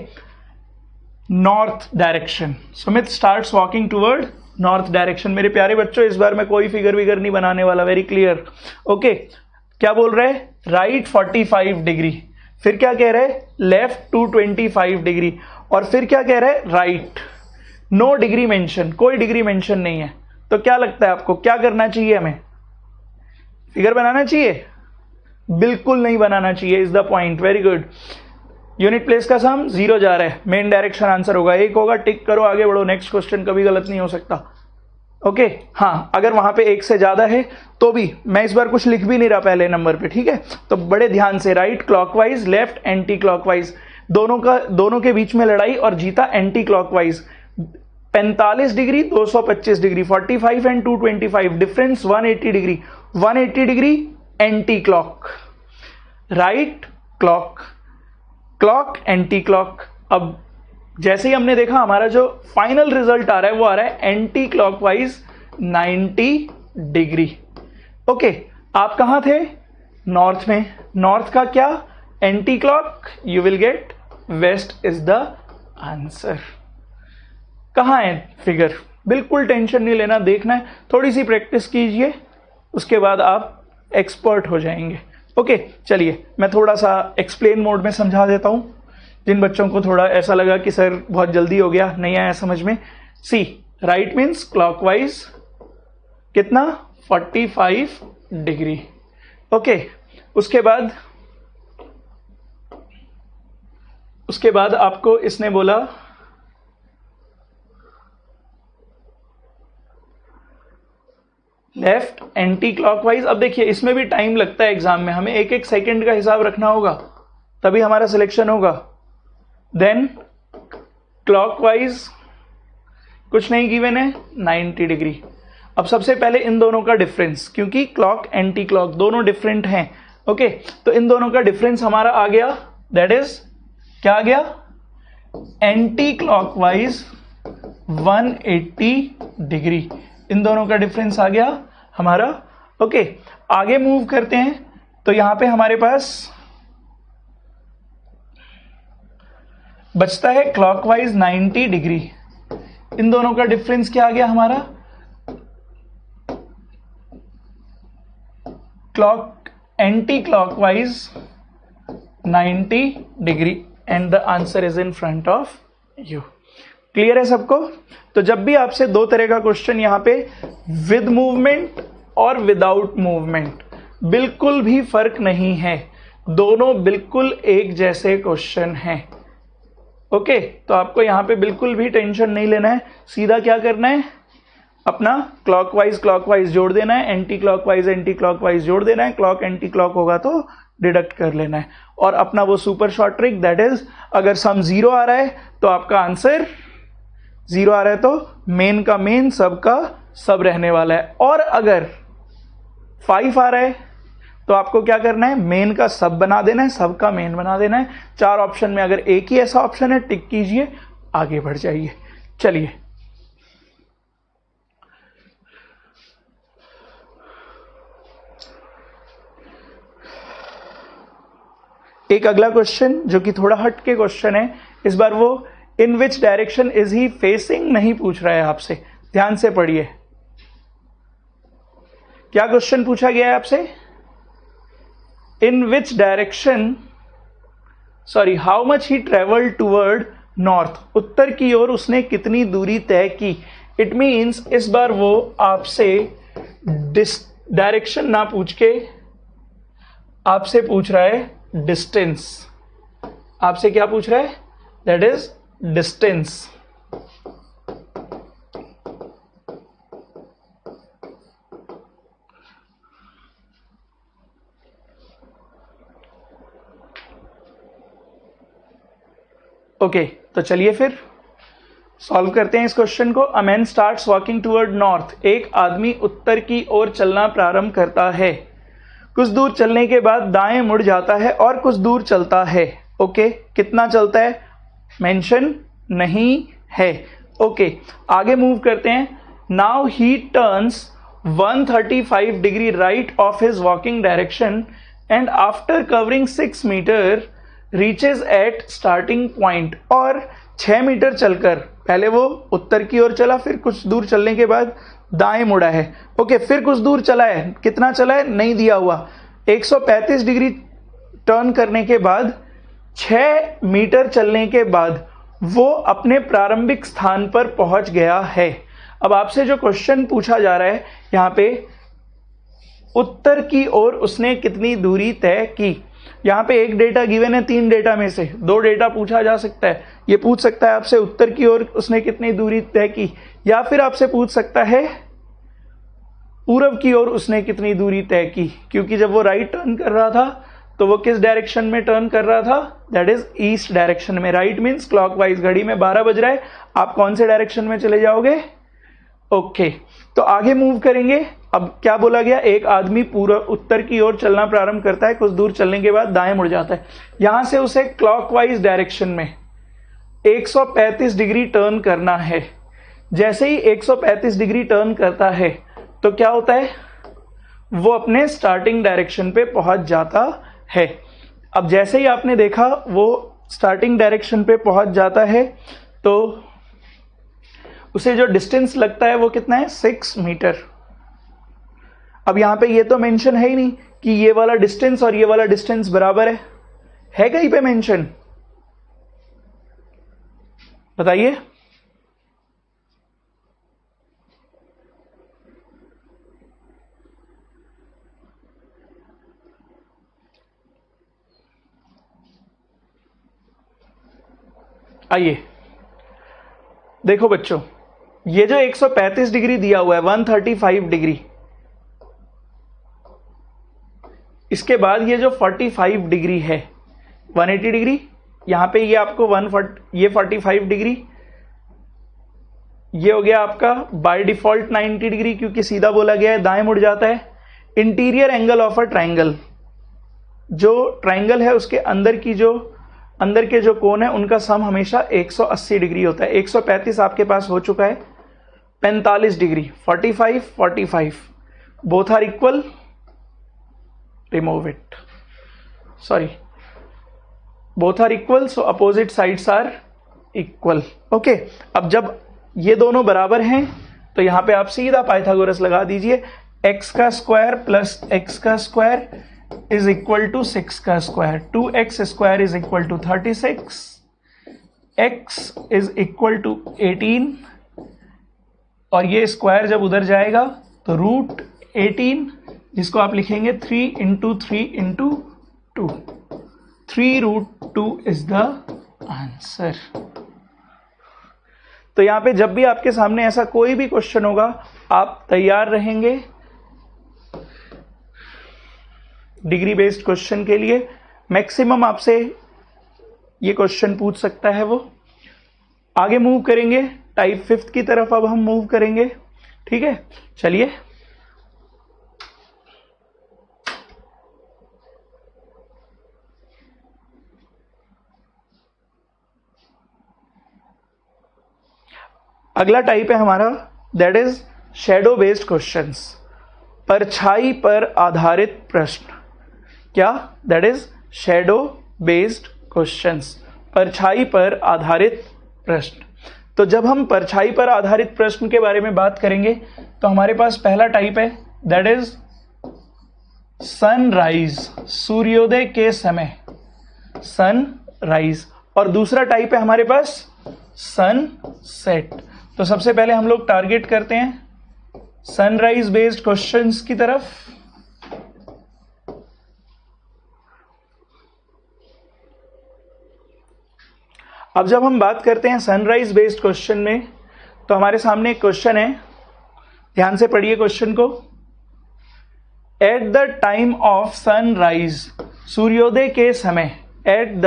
north direction, Sumit starts walking toward north direction. मेरे प्यारे बच्चों इस बार मैं कोई फिगर विगर नहीं बनाने वाला, वेरी क्लियर, ओके। क्या बोल रहे हैं, राइट 45 डिग्री, फिर क्या कह रहे हैं, लेफ्ट 225 डिग्री, और फिर क्या कह रहे हैं, राइट, नो डिग्री मेंशन, कोई डिग्री मेंशन नहीं है। तो क्या लगता है आपको क्या करना चाहिए, हमें फिगर बनाना चाहिए, बिल्कुल नहीं बनाना चाहिए, is the point, very good. Unit place का सम 0 जा रहा है, मेन डायरेक्शन आंसर होगा, 1 होगा, टिक करो, आगे बढ़ो, नेक्स्ट क्वेश्चन, कभी गलत नहीं हो सकता, ओके। हाँ अगर वहां पे 1 से ज्यादा है तो भी, मैं इस बार कुछ लिख भी नहीं रहा पहले नंबर पे, ठीक है। तो बड़े ध्यान से, right clockwise, left anti clockwise, दोनों के बीच में लड़ाई और जीता anti clockwise. 45 degree 225 degree, 45 and 225 difference 180 degree, 180 degree anti clock, right clock, clock anti clock. अब जैसे ही हमने देखा हमारा जो फाइनल रिजल्ट आ रहा है वो आ रहा है एंटी क्लॉकवाइज 90 डिग्री, ओके। आप कहां थे, नॉर्थ में, नॉर्थ का क्या, anti clock, you will get west is the answer. कहां है फिगर, बिल्कुल टेंशन नहीं लेना, देखना है, थोड़ी सी प्रैक्टिस कीजिए, उसके बाद आप एक्सपर्ट हो जाएंगे, ओके। चलिए मैं थोड़ा सा एक्सप्लेन मोड में समझा देता हूं, जिन बच्चों को थोड़ा ऐसा लगा कि सर बहुत जल्दी हो गया, नहीं आया समझ में। सी राइट मीन्स क्लॉकवाइज कितना, 45 डिग्री, ओके। उसके बाद आपको इसने बोला लेफ्ट एंटी क्लॉकवाइज। अब देखिए इसमें भी टाइम लगता है एग्जाम में, हमें 1-1 सेकंड का हिसाब रखना होगा, तभी हमारा सिलेक्शन होगा। देन क्लॉकवाइज कुछ नहीं गिवन है, 90 डिग्री। अब सबसे पहले इन दोनों का डिफरेंस, क्योंकि क्लॉक एंटी क्लॉक दोनों डिफरेंट हैं, ओके, तो इन दोनों का डिफरेंस हमारा आ गया, दैट इज क्या आ गया, एंटी क्लॉकवाइज 180 डिग्री। इन दोनों का डिफरेंस आ गया हमारा। ओके, आगे मूव करते हैं। तो यहां पे हमारे पास बचता है क्लॉकवाइज 90 डिग्री। इन दोनों का डिफरेंस क्या आ गया हमारा, anti clockwise 90 degree, and the answer is in front of you. Clear है सबको? तो जब भी आपसे दो तरह का क्वेश्चन यहां पे विद मूवमेंट और विदाउट मूवमेंट, बिल्कुल भी फर्क नहीं है, दोनों बिल्कुल एक जैसे क्वेश्चन हैं। ओके, तो आपको यहां पे बिल्कुल भी टेंशन नहीं लेना है, सीधा क्या करना है, अपना क्लॉकवाइज जोड़ देना है, एंटी क्लॉकवाइज जोड़ देना है, क्लॉक एंटी क्लॉक होगा तो डिडक्ट कर लेना है, और अपना वो super short trick, that is अगर सम 0 आ रहा है तो आपका आंसर 0 आ रहा है, तो मेन का मेन, सब का सब रहने वाला है। और अगर 5 आ रहा है तो आपको क्या करना है, मेन का सब बना देना है, सब का मेन बना देना है। 4 ऑप्शन में अगर एक ही ऐसा ऑप्शन है, टिक कीजिए, आगे बढ़ जाइए। चलिए, एक अगला क्वेश्चन जो कि थोड़ा हट के क्वेश्चन है, इस बार वो in which direction is he facing नहीं पूछ रहा है आपसे, ध्यान से पढ़िए। क्या क्वेश्चन पूछा गया है आपसे, in which direction, sorry, how much he travelled toward north, उत्तर की ओर उसने कितनी दूरी तय की। इट मीन्स इस बार वो आपसे डायरेक्शन ना पूछ के आपसे पूछ रहा है डिस्टेंस। आपसे क्या पूछ रहा है, दैट इज डिस्टेंस। ओके, तो चलिए फिर सॉल्व करते हैं इस क्वेश्चन को। A man starts walking toward north, एक आदमी उत्तर की ओर चलना प्रारंभ करता है, कुछ दूर चलने के बाद दाएं मुड़ जाता है और कुछ दूर चलता है। ओके, कितना चलता है मेंशन नहीं है। ओके, आगे मूव करते हैं। Now he turns 135 degree right of his walking direction and after covering 6 metre reaches at starting point. और 6 मीटर चलकर पहले वो उत्तर की ओर चला, फिर कुछ दूर चलने के बाद दाएं मुड़ा है। ओके, फिर कुछ दूर चला है, कितना चला है नहीं दिया हुआ, 135 डिग्री टर्न करने के बाद 6 मीटर चलने के बाद वो अपने प्रारंभिक स्थान पर पहुंच गया है। अब आपसे जो क्वेश्चन पूछा जा रहा है यहां पे, उत्तर की ओर उसने कितनी दूरी तय की। यहां पे एक डेटा गिवन है, 3 डेटा में से 2 डेटा पूछा जा सकता है। ये पूछ सकता है आपसे उत्तर की ओर उसने कितनी दूरी तय की, या फिर आपसे पूछ सकता है पूर्व की ओर उसने कितनी दूरी तय की, क्योंकि जब वो राइट टर्न कर रहा था तो वो किस डायरेक्शन में टर्न कर रहा था, दैट इज ईस्ट डायरेक्शन में। राइट मीन्स क्लॉकवाइज, घड़ी में 12 बज रहा है, आप कौन से डायरेक्शन में चले जाओगे। ओके, तो आगे मूव करेंगे। अब क्या बोला गया, एक आदमी पूर्व उत्तर की ओर चलना प्रारंभ करता है, कुछ दूर चलने के बाद दाएं मुड़ जाता है। यहां से उसे क्लॉकवाइज डायरेक्शन में 135 डिग्री टर्न करना है। जैसे ही 135 डिग्री टर्न करता है तो क्या होता है, वो अपने स्टार्टिंग डायरेक्शन पे पहुंच जाता है। अब जैसे ही आपने देखा वो स्टार्टिंग डायरेक्शन पे पहुंच जाता है, तो उसे जो डिस्टेंस लगता है वो कितना है, 6 मीटर। अब यहां पे ये तो मेंशन है ही नहीं कि ये वाला डिस्टेंस और ये वाला डिस्टेंस बराबर है कहीं पे मेंशन, बताइए। आइए देखो बच्चों, ये जो 135 डिग्री दिया हुआ है, 135 डिग्री, इसके बाद ये जो 45 डिग्री है, 180 डिग्री, यहां पे ये आपको 45 डिग्री, ये हो गया आपका बाय डिफॉल्ट 90 डिग्री, क्योंकि सीधा बोला गया है दाएं मुड़ जाता है। Interior angle of a triangle, जो ट्राइंगल है उसके अंदर के जो कोण है उनका सम हमेशा 180 डिग्री होता है। 135 आपके पास हो चुका है, 45 degree, 45 45, both are equal, remove it, sorry, both are equal, so opposite sides are equal. Okay, अब जब ये दोनों बराबर हैं तो यहां पे आप सीधा पाइथागोरस लगा दीजिए, x का स्क्वायर प्लस x का स्क्वायर इज इक्वल टू 6 का square, 2x square is equal to 36, x is equal to 18, और ये स्क्वायर जब उधर जाएगा तो रूट 18, जिसको आप लिखेंगे 3 into 3 into 2, 3 root 2 is the answer. तो यहां पे जब भी आपके सामने ऐसा कोई भी क्वेश्चन होगा आप तैयार रहेंगे डिग्री बेस्ड क्वेश्चन के लिए। मैक्सिमम आपसे ये क्वेश्चन पूछ सकता है वो। आगे मूव करेंगे टाइप 5 की तरफ, अब हम मूव करेंगे, ठीक है। चलिए, अगला टाइप है हमारा, that is shadow based questions, परछाई पर आधारित प्रश्न। क्या? That is shadow based questions, परछाई पर आधारित प्रश्न। तो जब हम परछाई पर आधारित प्रश्न के बारे में बात करेंगे तो हमारे पास पहला टाइप है, दैट इज सनराइज, सूर्योदय के समय, सनराइज, और दूसरा टाइप है हमारे पास सनसेट। तो सबसे पहले हम लोग टारगेट करते हैं सनराइज बेस्ड क्वेश्चंस की तरफ। अब जब हम बात करते हैं सनराइज बेस्ड क्वेश्चन में तो हमारे सामने एक क्वेश्चन है, ध्यान से पढ़िए क्वेश्चन को। At the time of sunrise, सूर्योदय के समय, at the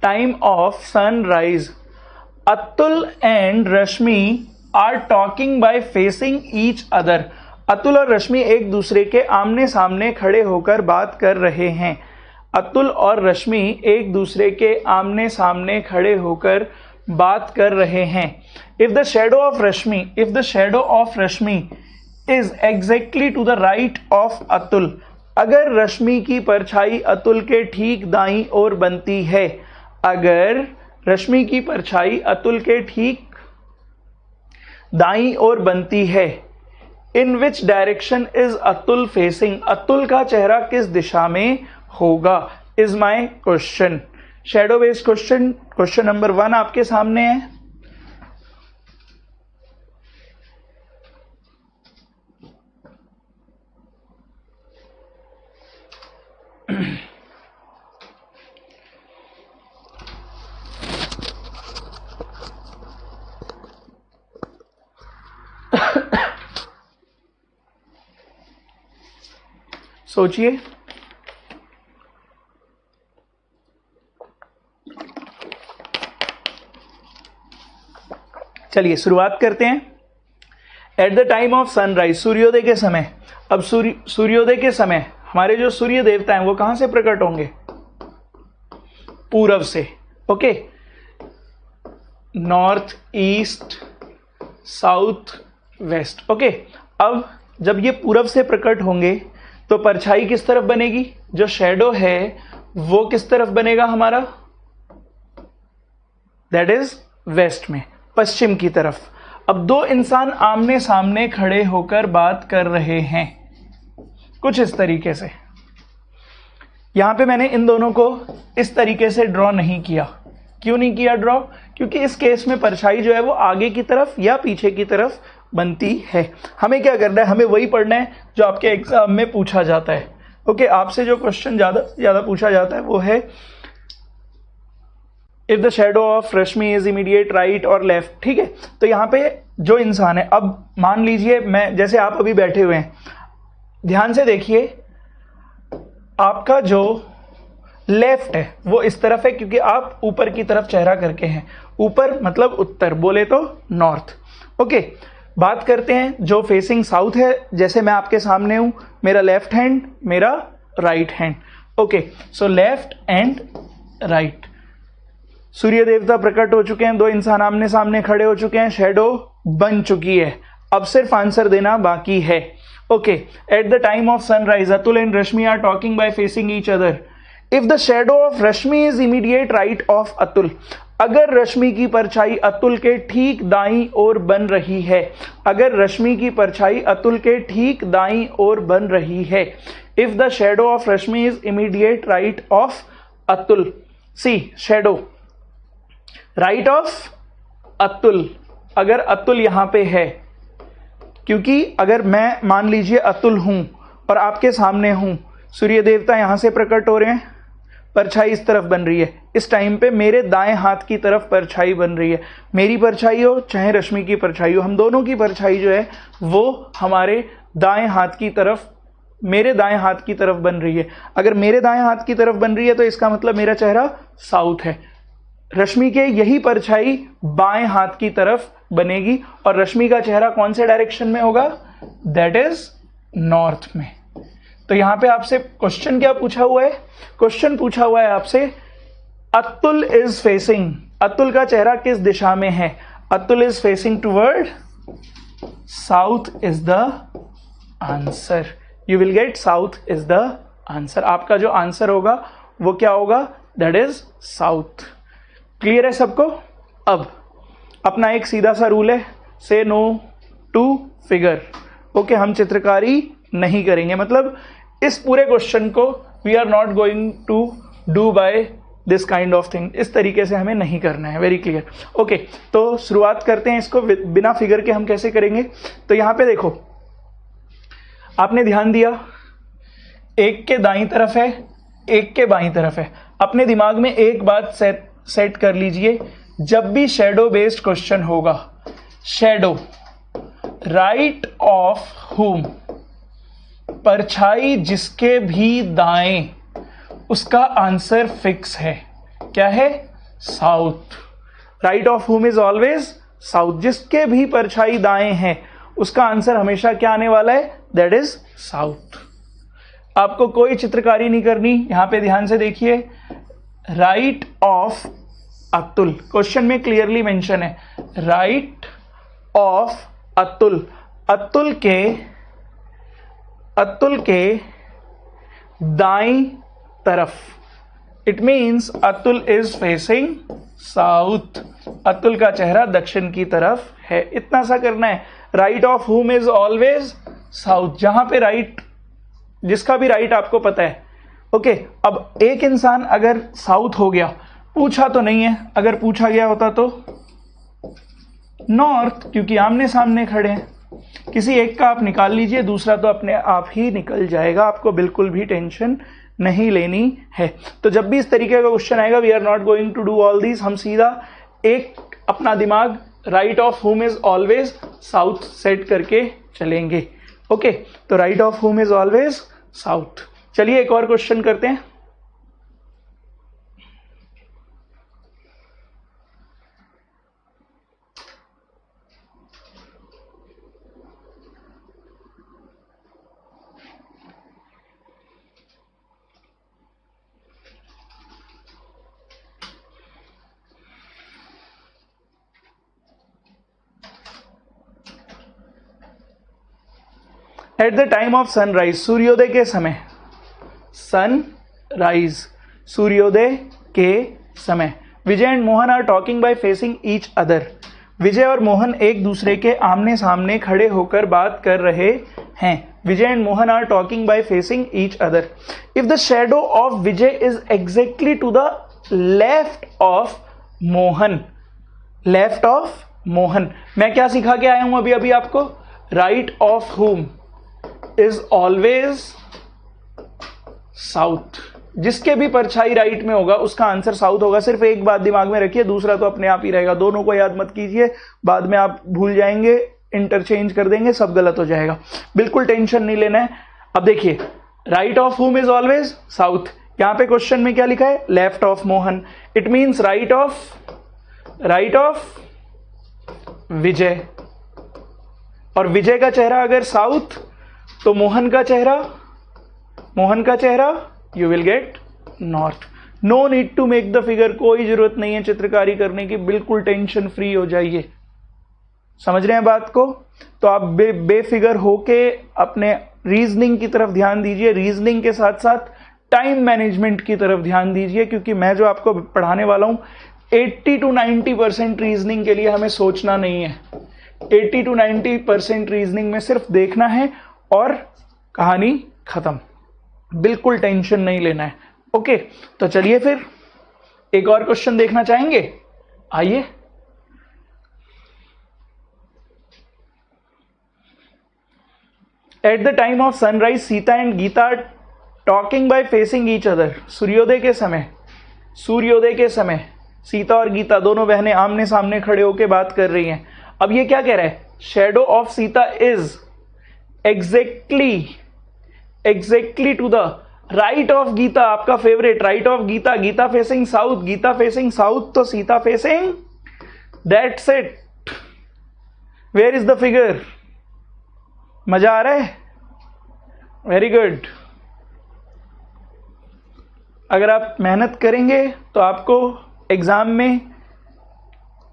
time of sunrise, Atul and Rashmi are talking by facing each other. Atul और रश्मि एक दूसरे के आमने सामने खड़े होकर बात कर रहे हैं। अतुल और रश्मि एक दूसरे के आमने सामने खड़े होकर बात कर रहे हैं। If the shadow of Rashmi is exactly to the right of Atul, अगर रश्मि की परछाई अतुल के ठीक दाईं ओर बनती है, अगर रश्मि की परछाई अतुल के ठीक दाईं ओर बनती है, in which direction is Atul facing, Atul का चेहरा किस दिशा में होगा, is my question. Shadow based question, question number 1 आपके सामने है। सोचिए, चलिए शुरुआत करते हैं। At the time of sunrise, सूर्योदय के समय। अब सूर्योदय के समय हमारे जो सूर्य देवता हैं वो कहां से प्रकट होंगे? पूरब से। Okay, north, east, south, west. Okay, अब जब ये पूरब से प्रकट होंगे तो परछाई किस तरफ बनेगी? जो शैडो है वो किस तरफ बनेगा हमारा? दैट इज वेस्ट में, पश्चिम की तरफ। अब दो इंसान आमने सामने खड़े होकर बात कर रहे हैं कुछ इस तरीके से। यहां पे मैंने इन दोनों को इस तरीके से ड्रॉ नहीं किया। क्यों नहीं किया ड्रॉ? क्योंकि इस केस में परछाई जो है वो आगे की तरफ या पीछे की तरफ बनती है। हमें क्या करना है? हमें वही पढ़ना है जो आपके एग्जाम में पूछा जाता है। ओके, आपसे जो क्वेश्चन ज्यादा पूछा जाता है वो है if the shadow of Rashmi is immediate right और लेफ्ट। ठीक है, तो यहां पे जो इंसान है, अब मान लीजिए मैं, जैसे आप अभी बैठे हुए हैं, ध्यान से देखिए, आपका जो लेफ्ट है वो इस तरफ है क्योंकि आप ऊपर की तरफ चेहरा करके हैं। ऊपर मतलब उत्तर, बोले तो नॉर्थ। ओके, बात करते हैं जो फेसिंग साउथ है। जैसे मैं आपके सामने हूं, मेरा लेफ्ट हैंड, मेरा right hand. Okay, so left and right. सूर्य देवता प्रकट हो चुके हैं, दो इंसान आमने सामने खड़े हो चुके हैं, शेडो बन चुकी है, अब सिर्फ आंसर देना बाकी है। Okay, at the time of sunrise Atul and Rashmi are talking by facing each other. If the shadow of Rashmi is immediate right of Atul, अगर रश्मि की परछाई अतुल के ठीक दाईं ओर बन रही है, अगर रश्मि की परछाई अतुल के ठीक दाईं ओर बन रही है, if the shadow of Rashmi is immediate right of Atul, see shadow right of Atul, अगर अतुल यहां पे है, क्योंकि अगर मैं मान लीजिए अतुल हूं और आपके सामने हूं, सूर्य देवता यहां से प्रकट हो रहे हैं, परछाई इस तरफ बन रही है, इस टाइम पे मेरे दाएं हाथ की तरफ परछाई बन रही है, मेरी परछाई हो चाहे रश्मि की परछाई हो, हम दोनों की परछाई जो है वो हमारे दाएं हाथ की तरफ, मेरे दाएं हाथ की तरफ बन रही है। अगर मेरे दाएं हाथ की तरफ बन रही है तो इसका मतलब मेरा चेहरा साउथ है, रश्मि के यही परछाई बाएं हाथ की तरफ बनेगी और रश्मि का चेहरा कौन से डायरेक्शन में होगा, दैट इज नॉर्थ में। तो यहां पे आपसे क्वेश्चन क्या पूछा हुआ है, क्वेश्चन पूछा हुआ है आपसे अतुल इज फेसिंग, अतुल का चेहरा किस दिशा में है, Atul is facing toward south is the answer, you will gate south is the answer. आपका जो आंसर होगा वो क्या होगा, दैट इज साउथ। क्लियर है सबको? अब अपना एक सीधा सा रूल है, से नो टू फिगर। ओके, हम चित्रकारी नहीं करेंगे, मतलब इस पूरे क्वेश्चन को we are not going to do by this kind of thing, इस तरीके से हमें नहीं करना है। Very clear? ओके, तो शुरुआत करते हैं इसको बिना फिगर के हम कैसे करेंगे। तो यहां पे देखो, आपने ध्यान दिया, एक के दाईं तरफ है, एक के बाईं तरफ है। अपने दिमाग में एक बात सेट कर लीजिए, जब भी शैडो बेस्ड क्वेश्चन होगा, शैडो राइट ऑफ हुम, परछाई जिसके भी दाएं, उसका आंसर फिक्स है, क्या है, south. Right of whom is always south, जिसके भी परछाई दाएं हैं उसका आंसर हमेशा क्या आने वाला है, दैट इज साउथ। आपको कोई चित्रकारी नहीं करनी, यहां पे ध्यान से देखिए, राइट ऑफ अतुल, क्वेश्चन में क्लियरली मेंशन है, राइट ऑफ अतुल, अतुल के दाईं तरफ, it means Atul is facing south, Atul का चेहरा दक्षिण की तरफ है। इतना सा करना है। Right of whom is always south, जहां पे राइट, जिसका भी राइट आपको पता है। ओके, अब एक इंसान अगर साउथ हो गया, पूछा तो नहीं है, अगर पूछा गया होता तो नॉर्थ, क्योंकि आमने सामने खड़े हैं। किसी एक का आप निकाल लीजिए, दूसरा तो अपने आप ही निकल जाएगा, आपको बिल्कुल भी टेंशन नहीं लेनी है। तो जब भी इस तरीके का क्वेश्चन आएगा, we are not going to do all this, हम सीधा एक अपना दिमाग right of whom is always south set करके चलेंगे। ओके, तो right of whom is always south. चलिए एक और क्वेश्चन करते हैं। At the time of sunrise, सूर्योदय के समय, सनराइज सूर्योदय के समय, Vijay and Mohan are talking by facing each other, Vijay और मोहन एक दूसरे के आमने सामने खड़े होकर बात कर रहे हैं। Vijay and Mohan are talking by facing each other. If the shadow of Vijay is exactly to the left of Mohan, left of Mohan, मैं क्या सिखा के आया हूं अभी अभी आपको, right of whom is always south, जिसके भी परछाई राइट में होगा उसका आंसर साउथ होगा। सिर्फ एक बात दिमाग में रखिए, दूसरा तो अपने आप ही रहेगा, दोनों को याद मत कीजिए, बाद में आप भूल जाएंगे, इंटरचेंज कर देंगे, सब गलत हो जाएगा। बिल्कुल टेंशन नहीं लेना है। अब देखिए, right of whom is always south, यहां पे क्वेश्चन में क्या लिखा है, left of Mohan, it means right of Vijay, और विजय का चेहरा अगर साउथ, तो मोहन का चेहरा you will get north. No need to make the figure, कोई जरूरत नहीं है चित्रकारी करने की, बिल्कुल टेंशन फ्री हो जाइए। समझ रहे हैं बात को? तो आप बेफिगर होके अपने रीजनिंग की तरफ ध्यान दीजिए, रीजनिंग के साथ साथ टाइम मैनेजमेंट की तरफ ध्यान दीजिए, क्योंकि मैं जो आपको पढ़ाने वाला हूं 80 to 90% रीजनिंग के लिए हमें सोचना नहीं है। 80 to 90% रीजनिंग में सिर्फ देखना है और कहानी खत्म, बिल्कुल टेंशन नहीं लेना है। ओके, तो चलिए फिर एक और क्वेश्चन देखना चाहेंगे, आइए। At the time of sunrise Sita and Gita talking by facing each other. सूर्योदय के समय सीता और गीता दोनों बहनें आमने सामने खड़े होकर बात कर रही हैं। अब ये क्या कह रहा है? Shadow of Sita is exactly to the right of Gita. आपका favourite, right of Gita, Gita facing south, Gita facing south तो Sita facing, that's it. Where is the figure? मजा आ रहा है? Very good. अगर आप मेहनत करेंगे तो आपको एग्जाम में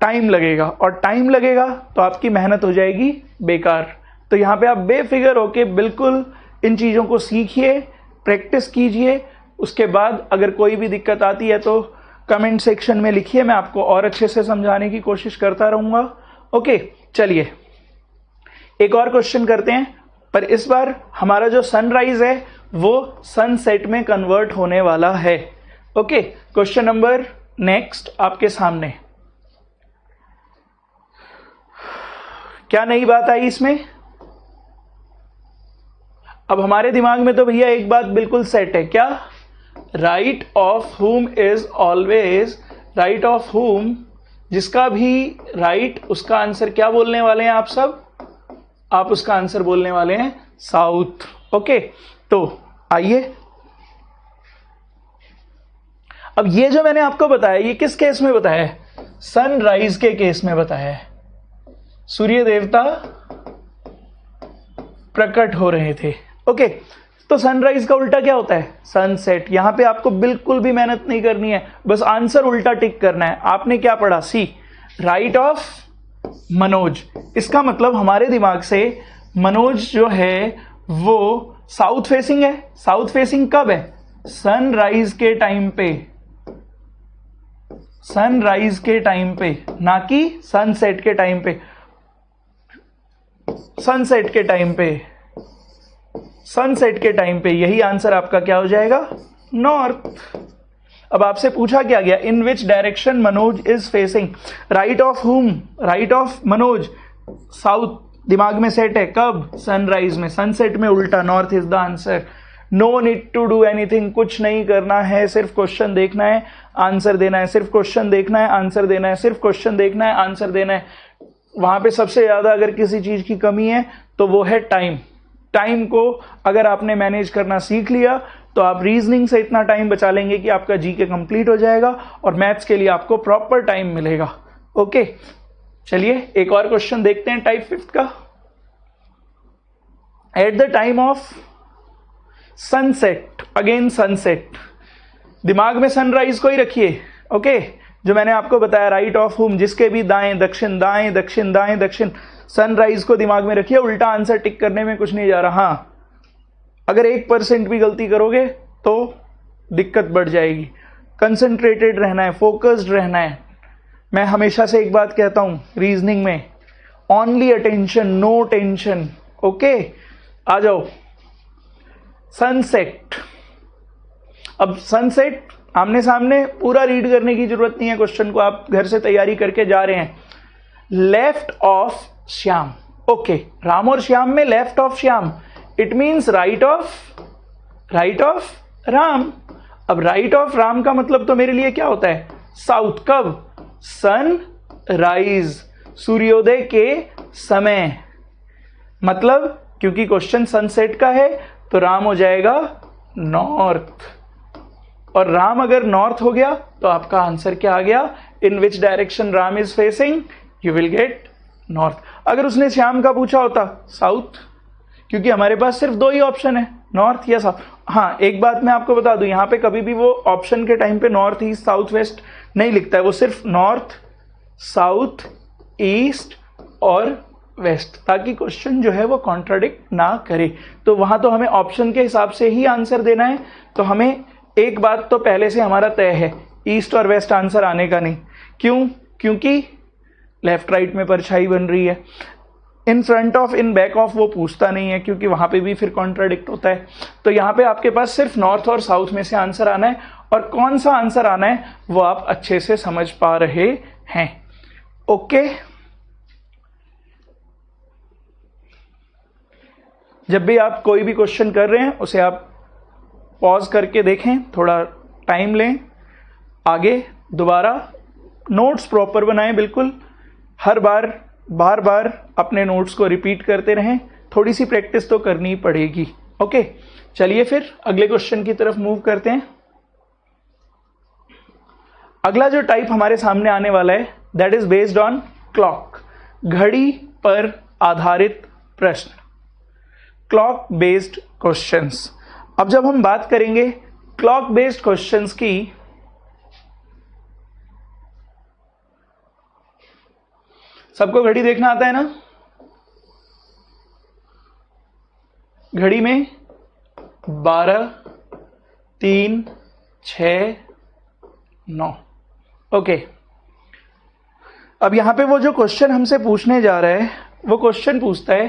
टाइम लगेगा, और टाइम लगेगा तो आपकी मेहनत हो जाएगी बेकार। तो यहां पे आप बेफिगर होके बिल्कुल इन चीजों को सीखिए, प्रैक्टिस कीजिए। उसके बाद अगर कोई भी दिक्कत आती है तो कमेंट सेक्शन में लिखिए, मैं आपको और अच्छे से समझाने की कोशिश करता रहूंगा। ओके, चलिए एक और क्वेश्चन करते हैं, पर इस बार हमारा जो सनराइज है वो सनसेट में कन्वर्ट होने वाला है। ओके, क्वेश्चन नंबर नेक्स्ट आपके सामने। क्या नई बात आई इसमें? अब हमारे दिमाग में तो भैया एक बात बिल्कुल सेट है, क्या? Right of whom is always, right of हुम, जिसका भी राइट उसका आंसर क्या बोलने वाले हैं आप सब? आप उसका आंसर बोलने वाले हैं साउथ। ओके, तो आइए, अब ये जो मैंने आपको बताया ये किस केस में बताया है? सनराइज के केस में बताया है। सूर्य देवता प्रकट हो रहे थे। ओके, तो सनराइज का उल्टा क्या होता है? सनसेट। यहां पे आपको बिल्कुल भी मेहनत नहीं करनी है, बस आंसर उल्टा टिक करना है। आपने क्या पढ़ा? सी, राइट ऑफ मनोज। इसका मतलब हमारे दिमाग से मनोज जो है वो साउथ फेसिंग है। साउथ फेसिंग कब है? सनराइज के टाइम पे, सनराइज के टाइम पे, ना कि सनसेट के टाइम पे। सनसेट के टाइम पे, सनसेट के टाइम पे, यही आंसर आपका क्या हो जाएगा? नॉर्थ। अब आपसे पूछा क्या गया? In which direction Manoj is facing. Right of whom, right of Manoj south, दिमाग में सेट है। कब? सनराइज में। सनसेट में उल्टा, north is the answer. No need to do anything, कुछ नहीं करना है, सिर्फ क्वेश्चन देखना है, आंसर देना है। सिर्फ क्वेश्चन देखना है, आंसर देना है। सिर्फ क्वेश्चन देखना है, आंसर देना है। वहां पे सबसे ज्यादा अगर किसी चीज की कमी है तो वो है टाइम। टाइम को अगर आपने मैनेज करना सीख लिया तो आप रीजनिंग से इतना टाइम बचा लेंगे कि आपका जीके कंप्लीट हो जाएगा और मैथ्स के लिए आपको प्रॉपर टाइम मिलेगा। ओके, चलिए एक और क्वेश्चन देखते हैं टाइप 5 का। Eight the time of sunset, again sunset, दिमाग में सनराइज को ही रखिए। ओके, जो मैंने आपको बताया राइट ऑफ हुम, जिसके भी दाएं दक्षिण, दाएं दक्षिण, दाएं दक्षिण, सनराइज को दिमाग में रखिए। उल्टा आंसर टिक करने में कुछ नहीं जा रहा। हाँ, अगर 1% भी गलती करोगे तो दिक्कत बढ़ जाएगी। कंसंट्रेटेड रहना है, फोकस्ड रहना है। मैं हमेशा से एक बात कहता हूं रीजनिंग में, only attention, no tension. Okay, आ जाओ। सनसेट, अब सनसेट आमने सामने, पूरा रीड करने की जरूरत नहीं है क्वेश्चन को, आप घर से तैयारी करके जा रहे हैं। Left of Shyam. Okay, Ram और श्याम में left of Shyam, it means right of Ram. अब राइट ऑफ राम का मतलब तो मेरे लिए क्या होता है? साउथ। कब? सन राइज, सूर्योदय के समय। मतलब क्योंकि क्वेश्चन सनसेट का है तो राम हो जाएगा नॉर्थ, और राम अगर नॉर्थ हो गया तो आपका आंसर क्या आ गया? In which direction Ram is facing, you will get north. अगर उसने श्याम का पूछा होता साउथ, क्योंकि हमारे पास सिर्फ दो ही ऑप्शन है, नॉर्थ या साउथ। हाँ, एक बात मैं आपको बता दूं, यहाँ पे कभी भी वो ऑप्शन के टाइम पे नॉर्थ ईस्ट साउथ वेस्ट नहीं लिखता है, वो सिर्फ नॉर्थ साउथ ईस्ट और वेस्ट, ताकि क्वेश्चन जो है वो कॉन्ट्राडिक्ट ना करे। तो वहां तो हमें ऑप्शन के हिसाब से ही आंसर देना है। तो हमें एक बात तो पहले से हमारा तय है, ईस्ट और वेस्ट आंसर आने का नहीं। क्यों? क्योंकि लेफ्ट राइट में परछाई बन रही है, in front of in back of वो पूछता नहीं है, क्योंकि वहां पे भी फिर कॉन्ट्राडिक्ट होता है। तो यहाँ पे आपके पास सिर्फ नॉर्थ और साउथ में से आंसर आना है, और कौन सा आंसर आना है वो आप अच्छे से समझ पा रहे हैं। ओके, जब भी आप कोई भी क्वेश्चन कर रहे हैं उसे आप पॉज करके देखें, थोड़ा टाइम लें, आगे दोबारा नोट्स प्रॉपर बनाएं, बिल्कुल हर बार बार अपने नोट्स को रिपीट करते रहें, थोड़ी सी प्रैक्टिस तो करनी पड़ेगी। ओके, चलिए फिर अगले क्वेश्चन की तरफ मूव करते हैं। अगला जो टाइप हमारे सामने आने वाला है that is based on clock, घड़ी पर आधारित प्रश्न, क्लॉक बेस्ड क्वेश्चंस। अब जब हम बात करेंगे क्लॉक बेस्ड क्वेश्चंस की, सबको घड़ी देखना आता है ना? घड़ी में 12, 3, 6, 9। ओके, अब यहां पे वो जो क्वेश्चन हमसे पूछने जा रहा है वो क्वेश्चन पूछता है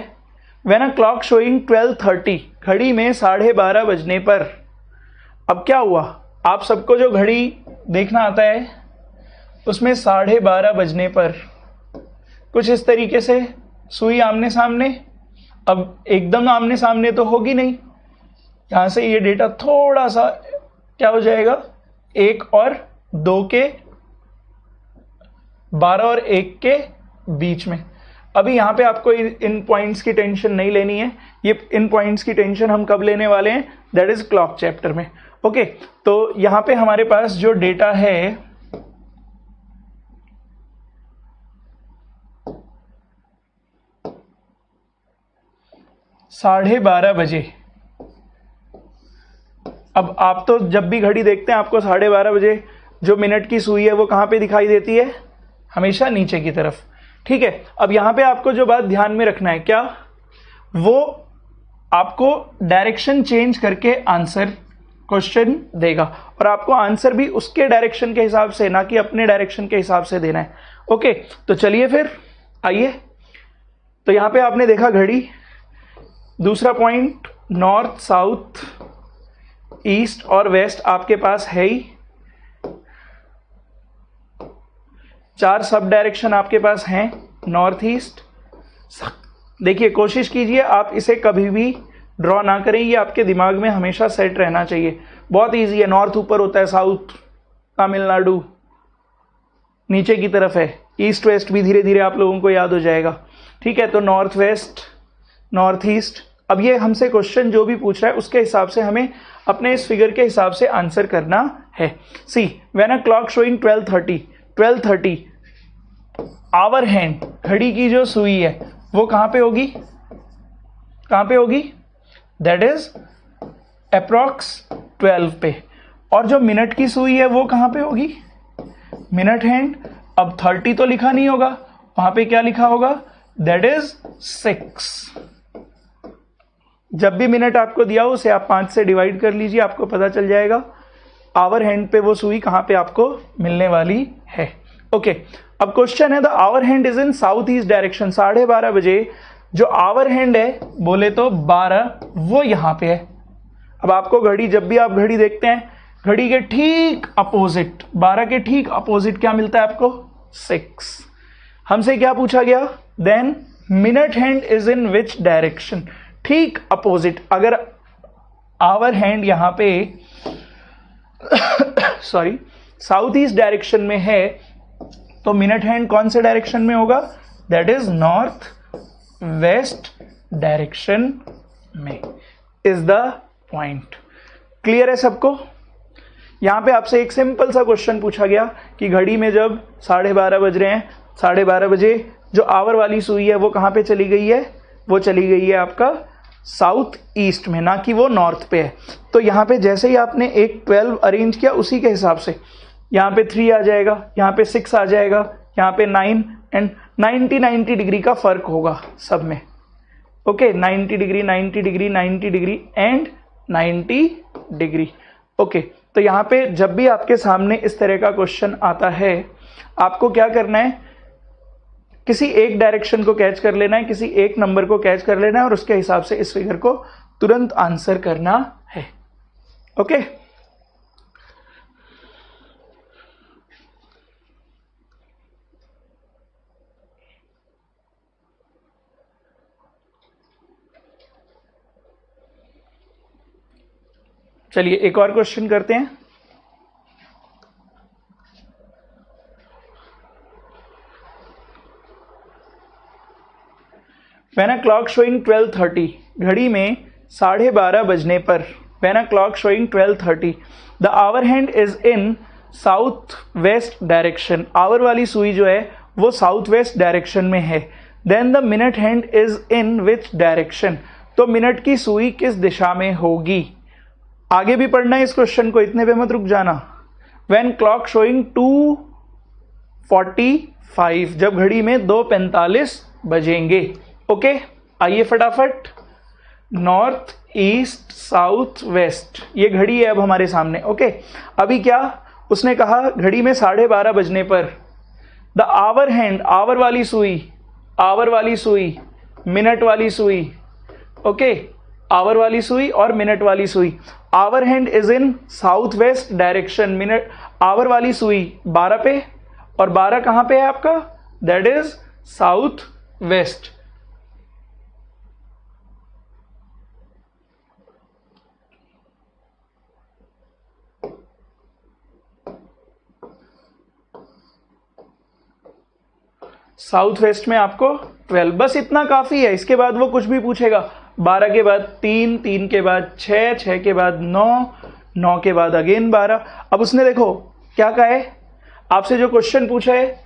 व्हेन अ क्लॉक शोइंग 12:30, घड़ी में 12:30 बजने पर। अब क्या हुआ, आप सबको जो घड़ी देखना आता है उसमें 12:30 बजने पर कुछ इस तरीके से सुई आमने सामने, अब एकदम आमने सामने तो होगी नहीं, यहां से ये डेटा थोड़ा सा क्या हो जाएगा, 1 और 2 के 12 और 1 के बीच में। अभी यहां पे आपको इन पॉइंट्स की टेंशन नहीं लेनी है, ये इन पॉइंट्स की टेंशन हम कब लेने वाले हैं, दैट इज क्लॉक चैप्टर में। ओके, तो यहां पे हमारे पास जो डेटा है 12:30 बजे। अब आप तो जब भी घड़ी देखते हैं आपको 12:30 बजे जो मिनट की सुई है वो कहां पे दिखाई देती है, हमेशा नीचे की तरफ। ठीक है, अब यहां पे आपको जो बात ध्यान में रखना है, क्या वो आपको डायरेक्शन चेंज करके आंसर क्वेश्चन देगा, और आपको आंसर भी उसके डायरेक्शन के हिसाब से, ना कि अपने डायरेक्शन के हिसाब से देना है। ओके, तो चलिए फिर आइए। तो यहां पे आपने देखा घड़ी, दूसरा पॉइंट नॉर्थ साउथ ईस्ट और वेस्ट आपके पास है ही, 4 सब डायरेक्शन आपके पास हैं, नॉर्थ ईस्ट। देखिए, कोशिश कीजिए आप इसे कभी भी ड्रॉ ना करें, ये आपके दिमाग में हमेशा सेट रहना चाहिए। बहुत इजी है, नॉर्थ ऊपर होता है, साउथ तमिलनाडु नीचे की तरफ है, ईस्ट वेस्ट भी धीरे धीरे आप लोगों को याद हो जाएगा। ठीक है, तो नॉर्थ वेस्ट नॉर्थ ईस्ट। अब ये हमसे क्वेश्चन जो भी पूछ रहा है उसके हिसाब से हमें अपने इस फिगर के हिसाब से आंसर करना है। See, when a clock showing 12:30 hour hand, घड़ी की जो सुई है वो कहां पे होगी, कहां पे होगी, दैट इज अप्रॉक्स 12 पे। और जो मिनट की सुई है वो कहां पे होगी, मिनट हैंड। अब 30 तो लिखा नहीं होगा, वहां पे क्या लिखा होगा, दैट इज 6। जब भी मिनट आपको दिया हो उसे आप 5 से डिवाइड कर लीजिए, आपको पता चल जाएगा आवर हैंड पे वो सुई कहां पे आपको मिलने वाली है। ओके, अब क्वेश्चन है the hour hand is in south east direction. 12:30 बजे जो आवर हैंड है बोले तो 12, वो यहां पे है। अब आपको घड़ी, जब भी आप घड़ी देखते हैं, घड़ी के ठीक अपोजिट, 12 के ठीक अपोजिट क्या मिलता है आपको, 6। हमसे क्या पूछा गया, then minute hand is in which direction, ठीक अपोजिट। अगर आवर हैंड यहां पे सॉरी साउथ ईस्ट डायरेक्शन में है तो मिनट हैंड कौन से डायरेक्शन में होगा, that is north west direction में, इज द पॉइंट। क्लियर है सबको? यहां पे आपसे एक सिंपल सा क्वेश्चन पूछा गया कि घड़ी में जब 12:30 बज रहे हैं, 12:30 बजे जो आवर वाली सुई है वो कहां पे चली गई है, वो चली गई है आपका साउथ ईस्ट में, ना कि वो नॉर्थ पे है। तो यहाँ पे जैसे ही आपने एक 12 अरेंज किया उसी के हिसाब से यहाँ पे 3 आ जाएगा, यहाँ पे 6 आ जाएगा, यहाँ पे 9 एंड 90 डिग्री का फर्क होगा सब में। Okay 90 degree 90 degree 90 degree and 90 degree. Okay तो यहाँ पे जब भी आपके सामने इस तरह का क्वेश्चन आता है आपको क्या करना है, किसी एक डायरेक्शन को कैच कर लेना है, किसी एक नंबर को कैच कर लेना है और उसके हिसाब से इस फिगर को तुरंत आंसर करना है। ओके चलिए एक और क्वेश्चन करते हैं। When a clock showing 12:30, घड़ी में 12:30 बजने पर, when a clock showing 12:30, the hour hand is in south west direction, hour वाली सुई जो है वो साउथ वेस्ट डायरेक्शन में है। Then the minute hand is in which direction, तो मिनट की सुई किस दिशा में होगी। आगे भी पढ़ना है इस क्वेश्चन को, इतने पे मत रुक जाना। व्हेन क्लॉक शोइंग 2:45, जब घड़ी में 2:45 बजेंगे। ओके आइए फटाफट, नॉर्थ ईस्ट साउथ वेस्ट, ये घड़ी है अब हमारे सामने। ओके अभी क्या उसने कहा, घड़ी में 12:30 बजने पर द आवर हैंड, आवर वाली सुई, आवर वाली सुई, मिनट वाली सुई, ओके आवर वाली सुई और मिनट वाली सुई, hour hand is in south west direction. Minute hour वाली सुई 12 पे और 12 कहां पे है आपका, that is south waste. South west में आपको 12, बस इतना काफी है। इसके बाद वो कुछ भी पूछेगा, 12 के बाद 3, 3 के बाद 6, 6 के बाद 9, 9 के बाद अगेन 12। अब उसने देखो क्या कहा है, आपसे जो क्वेश्चन पूछा है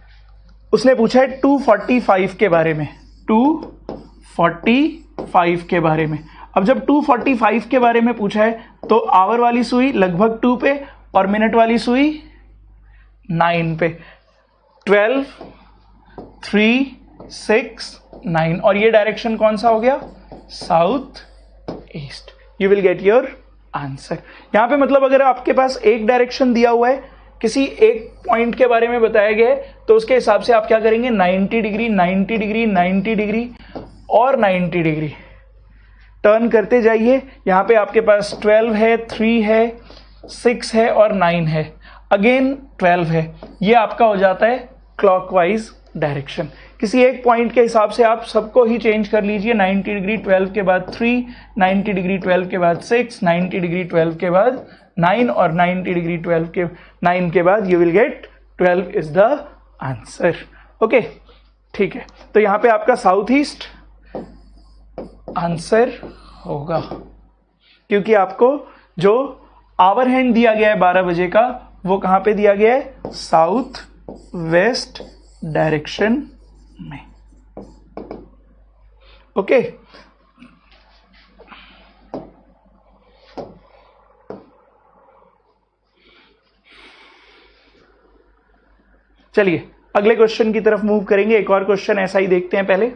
उसने पूछा है 245 के बारे में, 245 के बारे में। अब जब 245 के बारे में पूछा है तो आवर वाली सुई लगभग 2 पे और मिनट वाली सुई 9 पे, 12, 3, 6, 9, और ये डायरेक्शन कौन सा हो गया, south east. You will get your answer. यहां पे मतलब अगर आपके पास एक डायरेक्शन दिया हुआ है, किसी एक पॉइंट के बारे में बताया गया है, तो उसके हिसाब से आप क्या करेंगे, 90 डिग्री 90 डिग्री 90 डिग्री और 90 डिग्री टर्न करते जाइए। यहां पे आपके पास 12 है, 3 है, 6 है और 9 है, अगेन 12 है। ये आपका हो जाता है क्लॉकवाइज डायरेक्शन। किसी एक पॉइंट के हिसाब से आप सबको ही चेंज कर लीजिए। 90 डिग्री 12 के बाद 3, 90 डिग्री 12 के बाद 6, 90 डिग्री 12 के बाद 9 और 90 डिग्री 12 के 9 के बाद you will gate 12 is the answer. Okay ठीक है, तो यहां पे आपका साउथ ईस्ट आंसर होगा, क्योंकि आपको जो आवर हैंड दिया गया है 12 बजे का वो कहां पे दिया गया है, साउथ वेस्ट डायरेक्शन में। ओके चलिए अगले क्वेश्चन की तरफ मूव करेंगे। एक और क्वेश्चन ऐसा ही देखते हैं। पहले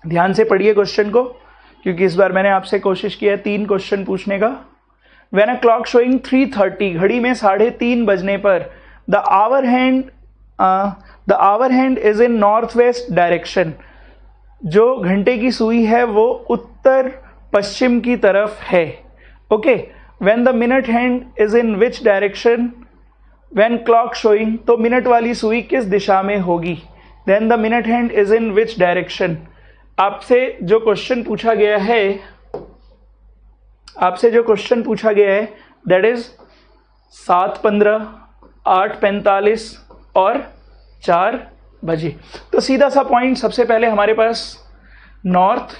ध्यान से पढ़िए क्वेश्चन को, क्योंकि इस बार मैंने आपसे कोशिश किया है 3 क्वेश्चन पूछने का। When a clock showing 3:30, घड़ी में 3:30 बजने पर the hour hand is in north west direction, जो घंटे की सुई है वो उत्तर पश्चिम की तरफ है। Okay when the minute hand is in which direction, when clock showing, तो मिनट वाली सुई किस दिशा में होगी, then the minute hand is in which direction। आपसे जो क्वेश्चन पूछा गया है, आपसे जो क्वेश्चन पूछा गया है दैट इज 7:15, 8:45 और 4 बजे। तो सीधा सा पॉइंट, सबसे पहले हमारे पास north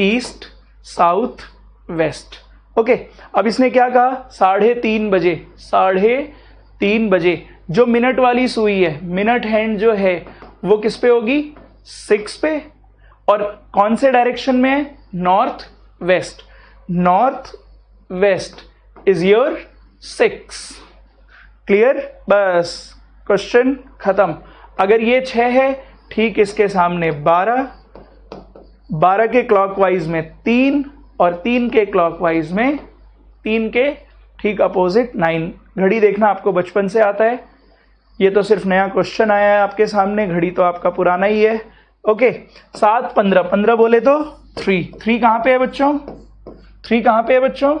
east south west. Okay अब इसने क्या कहा, 3:30 बजे, 3:30 बजे जो मिनट वाली सुई है, मिनट हैंड जो है वो किस पे होगी, 6 पे, और कौन से डायरेक्शन में है? North west. North west is your 6। Clear? बस क्वेश्चन खत्म। अगर ये 6 है, ठीक इसके सामने 12, 12 के क्लॉकवाइज में 3 और 3 के क्लॉकवाइज में 3 के ठीक अपोजिट 9। घड़ी देखना आपको बचपन से आता है, ये तो सिर्फ नया क्वेश्चन आया है आपके सामने, घड़ी तो आपका पुराना ही है। ओके, 7 15, 15 बोले तो 3 कहाँ पे है बच्चों? 3 कहाँ पे है बच्चों?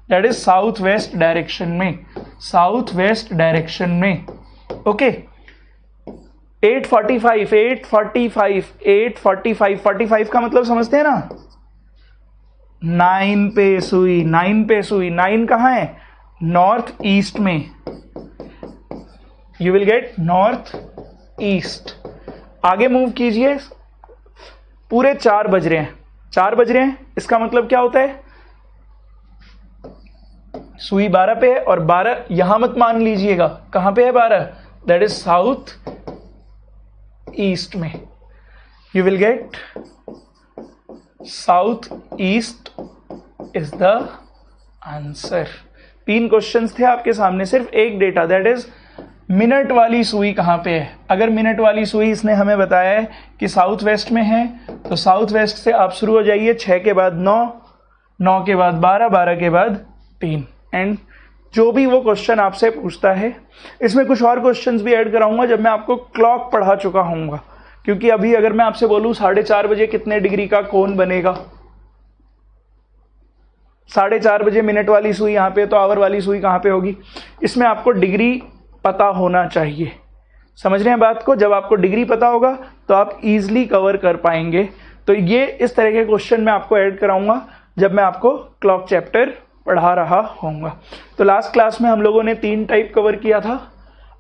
That is south west direction में, साउथ वेस्ट डायरेक्शन में। ओके, 8:45, 8:45, 8:45, 45 का मतलब समझते हैं ना? 9 पे सुई, 9 पे सुई। 9 कहाँ है? नॉर्थ ईस्ट में। You will get north east. आगे मूव कीजिए, पूरे 4 बज रहे हैं, 4 बज रहे हैं, इसका मतलब क्या होता है? सुई 12 पे है और 12 यहां मत मान लीजिएगा, कहां पे है 12? दैट इज साउथ ईस्ट में। You will gate south east is the answer. 3 questions थे आपके सामने, सिर्फ एक डेटा, दैट इज मिनट वाली सुई कहां पे है। अगर मिनट वाली सुई इसने हमें बताया है कि साउथ वेस्ट में है, तो साउथ वेस्ट से आप शुरू हो जाइए, 6 के बाद 9, 9 के बाद 12, 12 के बाद 3, एंड जो भी वो क्वेश्चन आपसे पूछता है। इसमें कुछ और क्वेश्चंस भी ऐड कराऊंगा जब मैं आपको क्लॉक पढ़ा चुका हूँगा, क्योंकि अभी अगर मैं आपसे बोलूँ 4:30 बजे कितने डिग्री का कोण बनेगा, 4:30 बजे मिनट वाली सुई यहाँ पे, तो आवर वाली सुई कहाँ पे होगी? इसमें आपको डिग्री पता होना चाहिए। समझ रहे हैं बात को? जब आपको डिग्री पता होगा तो आप इजीली कवर कर पाएंगे। तो ये इस तरह के क्वेश्चन मैं आपको ऐड कराऊंगा जब मैं आपको क्लॉक चैप्टर पढ़ा रहा होऊंगा। तो लास्ट क्लास में हम लोगों ने 3 टाइप कवर किया था,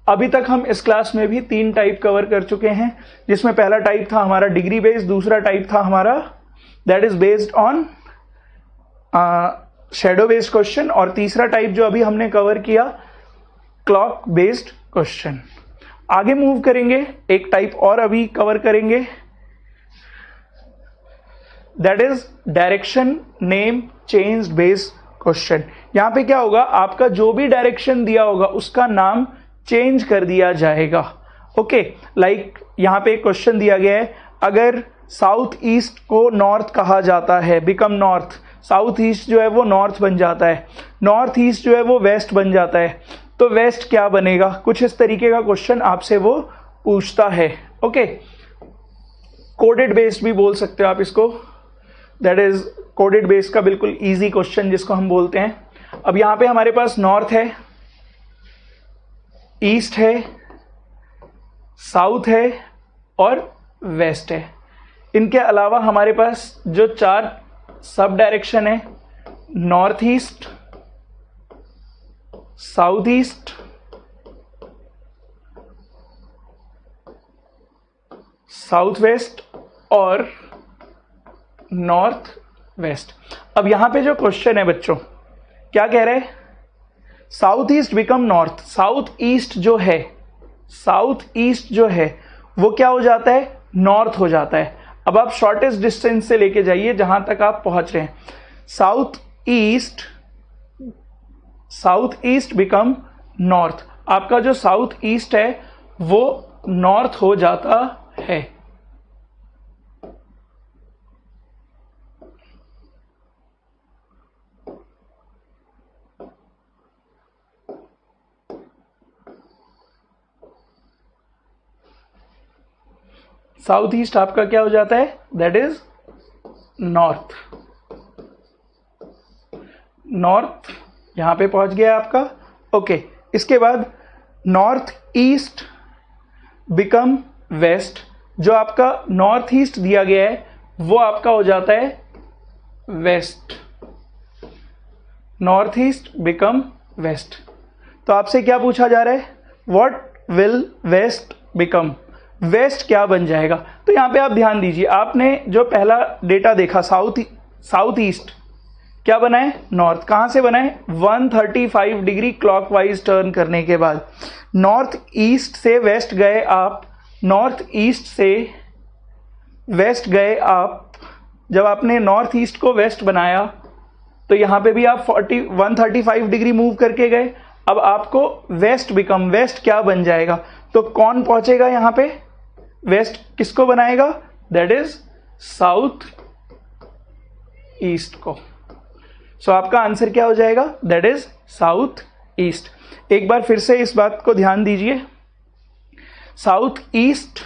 अभी तक हम इस क्लास में भी 3 टाइप कवर कर चुके हैं, जिसमें पहला टाइप था हमारा डिग्री बेस्ड, दूसरा टाइप था हमारा that is based on shadow based question, और तीसरा टाइप जो अभी हमने कवर किया क्लॉक बेस्ड क्वेश्चन। आगे मूव करेंगे, एक टाइप और अभी कवर करेंगे, that is direction name change based question. यहां पे क्या होगा? आपका जो भी डायरेक्शन दिया होगा उसका नाम चेंज कर दिया जाएगा। ओके, लाइक यहां पे एक क्वेश्चन दिया गया है, अगर साउथ ईस्ट को नॉर्थ कहा जाता है, बिकम नॉर्थ, साउथ ईस्ट जो है वो नॉर्थ बन जाता है, नॉर्थ ईस्ट जो है वो वेस्ट बन जाता है, तो वेस्ट क्या बनेगा? कुछ इस तरीके का क्वेश्चन आपसे वो पूछता है। ओके, कोडेड बेस्ड भी बोल सकते हो आप इसको, दैट इज कोडेड बेस्ड का बिल्कुल इजी क्वेश्चन जिसको हम बोलते हैं। अब यहां पे हमारे पास नॉर्थ है, ईस्ट है, साउथ है और वेस्ट है। इनके अलावा हमारे पास जो 4 सब डायरेक्शन है, north east, south east, south waste और नॉर्थ वेस्ट। अब यहां पे जो क्वेश्चन है बच्चों, क्या कह रहे हैं? South east become north. South east जो है, साउथ ईस्ट जो है वो क्या हो जाता है? नॉर्थ हो जाता है। अब आप शॉर्टेस्ट डिस्टेंस से लेके जाइए जहां तक आप पहुंच रहे हैं। South east become north. आपका जो साउथ ईस्ट है वो नॉर्थ हो जाता है। साउथ ईस्ट आपका क्या हो जाता है? That is north. नॉर्थ यहां पे पहुंच गया आपका। ओके, इसके बाद नॉर्थ ईस्ट बिकम वेस्ट। जो आपका नॉर्थ ईस्ट दिया गया है वो आपका हो जाता है west. North east become west. तो आपसे क्या पूछा जा रहा है? What will west become? West क्या बन जाएगा? तो यहां पे आप ध्यान दीजिए, आपने जो पहला डेटा देखा साउथ ईस्ट क्या बना है? नॉर्थ। कहां से बना है? 135 डिग्री क्लॉकवाइज टर्न करने के बाद नॉर्थ ईस्ट से वेस्ट गए आप, नॉर्थ ईस्ट से वेस्ट गए आप, जब आपने नॉर्थ ईस्ट को वेस्ट बनाया तो यहाँ पे भी आप 135 डिग्री मूव करके गए। अब आपको वेस्ट क्या बन जाएगा, तो कौन पहुंचेगा यहाँ पे, वेस्ट किसको बनाएगा, दैट इज साउथ ईस्ट को। सो आपका आंसर क्या हो जाएगा, दैट इज साउथ ईस्ट। एक बार फिर से इस बात को ध्यान दीजिए, साउथ ईस्ट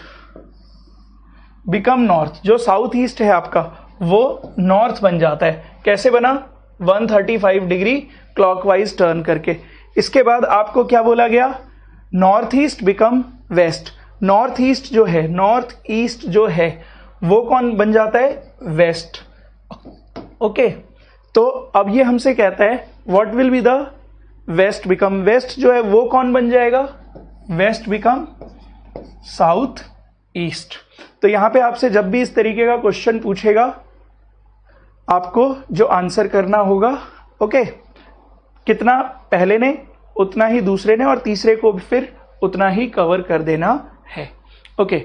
बिकम नॉर्थ, जो साउथ ईस्ट है आपका वो नॉर्थ बन जाता है। कैसे बना, 135 डिग्री क्लॉकवाइज टर्न करके। इसके बाद आपको क्या बोला गया, north east become west. North east जो है वो कौन बन जाता है, वेस्ट। ओके, तो अब ये हमसे कहता है what will be the west become, west जो है वो कौन बन जाएगा, वेस्ट बिकम साउथ ईस्ट। तो यहां पे आपसे जब भी इस तरीके का क्वेश्चन पूछेगा आपको जो आंसर करना होगा, ओके, कितना पहले ने उतना ही दूसरे ने और तीसरे को फिर उतना ही कवर कर देना है। ओके,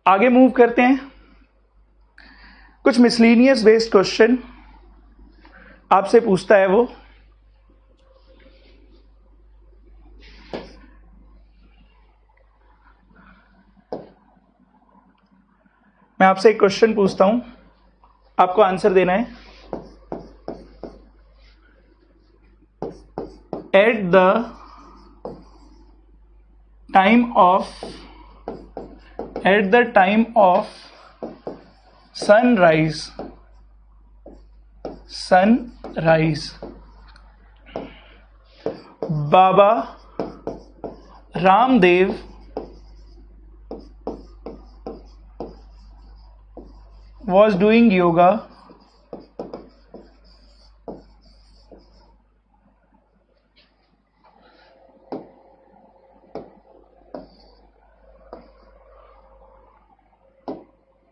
आगे मूव करते हैं। कुछ मिसलीनियस बेस्ड क्वेश्चन आपसे पूछता है वो। मैं आपसे एक क्वेश्चन पूछता हूं, आपको आंसर देना है। Eight the time of sunrise Baba Ramdev was doing yoga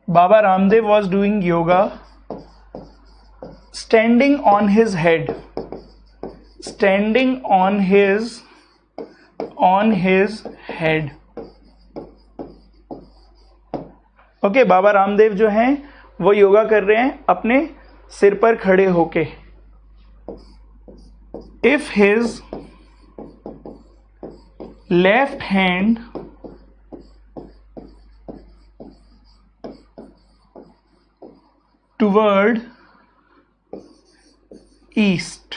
Baba Ramdev was doing yoga standing on his head, okay, Baba Ramdev जो हैं वो योगा कर रहे हैं अपने सिर पर खड़े होके। If his left hand toward east,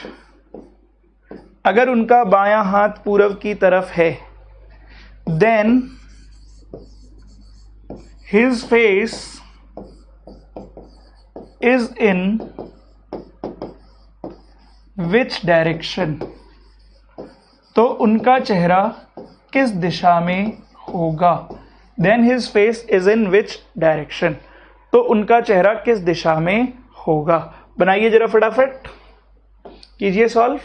अगर उनका बायां हाथ पूरब की तरफ है, then his face is in which direction, तो उनका चेहरा किस दिशा में होगा। then his face is in which direction, तो उनका चेहरा किस दिशा में होगा। बनाइए जरा फटाफट, कीजिए solve.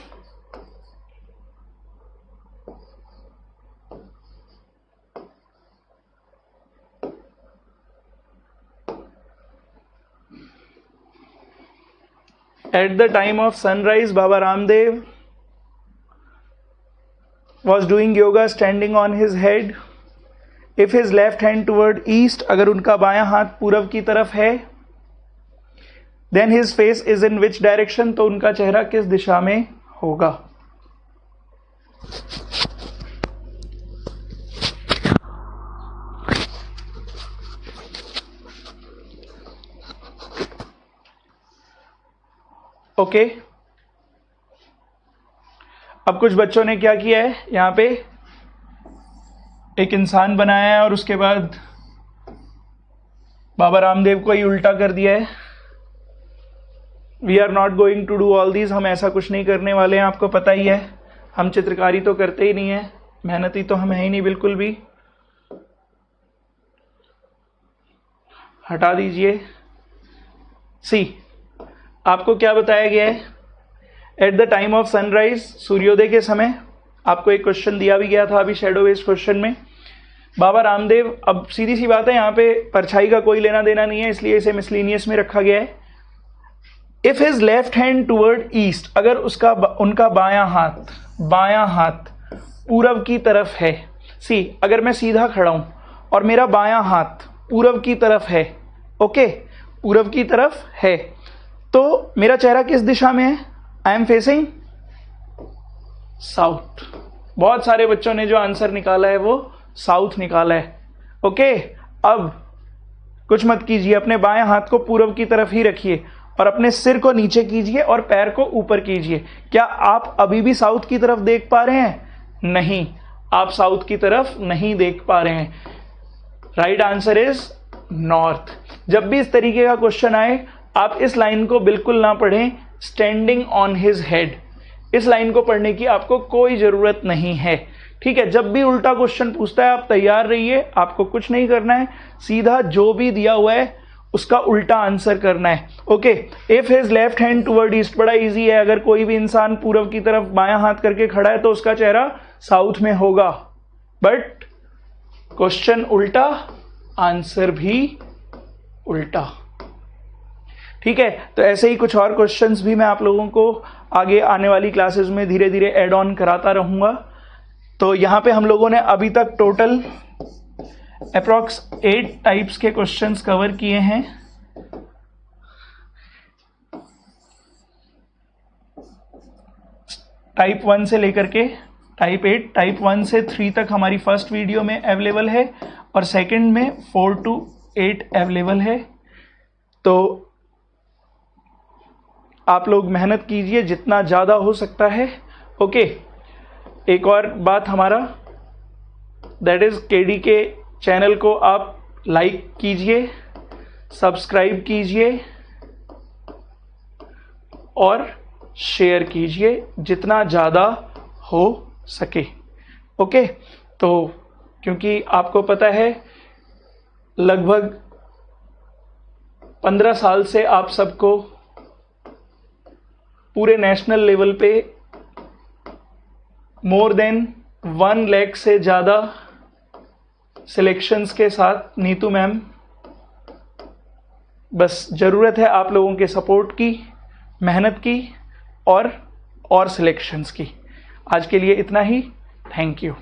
At the time of sunrise, Baba Ramdev was doing yoga standing on his head. If his left hand toward east, अगर उनका बायां हाथ पूरब की तरफ है, then his face is in which direction, तो उनका चेहरा किस दिशा में होगा। ओके, अब कुछ बच्चों ने क्या किया है, यहाँ पे एक इंसान बनाया है और उसके बाद बाबा रामदेव को ही उल्टा कर दिया है। We are not going to do all these, हम ऐसा कुछ नहीं करने वाले हैं, आपको पता ही है। हम चित्रकारी तो करते ही नहीं है, मेहनती तो हम है ही नहीं बिल्कुल भी। हटा दीजिए। सी, आपको क्या बताया गया है, eight the time of sunrise, सूर्योदय के समय। आपको एक क्वेश्चन दिया भी गया था अभी शैडो बेस्ड क्वेश्चन में। बाबा रामदेव, अब सीधी सी बात है, यहाँ पे परछाई का कोई लेना देना नहीं है, इसलिए इसे मिसलीनियस में रखा गया है। If his left hand toward east, अगर उनका बायां हाथ पूरब की तरफ है। सी, अगर मैं सीधा खड़ा हूं और मेरा बायां हाथ पूरब की तरफ है, ओके, पूर्व की तरफ है। तो मेरा चेहरा किस दिशा में है? I am facing south. बहुत सारे बच्चों ने जो आंसर निकाला है वो साउथ निकाला है। ओके, अब कुछ मत कीजिए, अपने बाएं हाथ को पूर्व की तरफ ही रखिए और अपने सिर को नीचे कीजिए और पैर को ऊपर कीजिए। क्या आप अभी भी साउथ की तरफ देख पा रहे हैं? नहीं, आप साउथ की तरफ नहीं देख पा रहे हैं। Right answer is north. जब भी इस तरीके का क्वेश्चन आए, आप इस लाइन को बिल्कुल ना पढ़ें, स्टैंडिंग ऑन हिज हेड। इस लाइन को पढ़ने की आपको कोई जरूरत नहीं है, ठीक है। जब भी उल्टा क्वेश्चन पूछता है आप तैयार रहिए, आपको कुछ नहीं करना है, सीधा जो भी दिया हुआ है उसका उल्टा आंसर करना है। Okay, if his left hand toward east, बड़ा इजी है। अगर कोई भी इंसान पूर्व की तरफ बायां हाथ करके खड़ा है तो उसका चेहरा साउथ में होगा, बट क्वेश्चन उल्टा, आंसर भी उल्टा, ठीक है। तो ऐसे ही कुछ और क्वेश्चंस भी मैं आप लोगों को आगे आने वाली क्लासेस में धीरे धीरे ऐड ऑन कराता रहूंगा। तो यहाँ पे हम लोगों ने अभी तक टोटल अप्रॉक्स 8 टाइप्स के क्वेश्चंस कवर किए हैं। टाइप 1 से लेकर के टाइप 8, टाइप 1 से 3 तक हमारी फर्स्ट वीडियो में अवेलेबल है और सेकंड में 4 to 8 अवेलेबल है। तो आप लोग मेहनत कीजिए जितना ज़्यादा हो सकता है। ओके, एक और बात हमारा, दैट इज़ केडी के चैनल को आप लाइक कीजिए, सब्सक्राइब कीजिए और शेयर कीजिए जितना ज़्यादा हो सके। ओके, तो क्योंकि आपको पता है लगभग 15 साल से आप सबको पूरे नेशनल लेवल पे मोर देन 1 लाख से ज़्यादा सिलेक्शंस के साथ नीतू मैम, बस ज़रूरत है आप लोगों के सपोर्ट की, मेहनत की और सिलेक्शंस की। आज के लिए इतना ही। Thank you.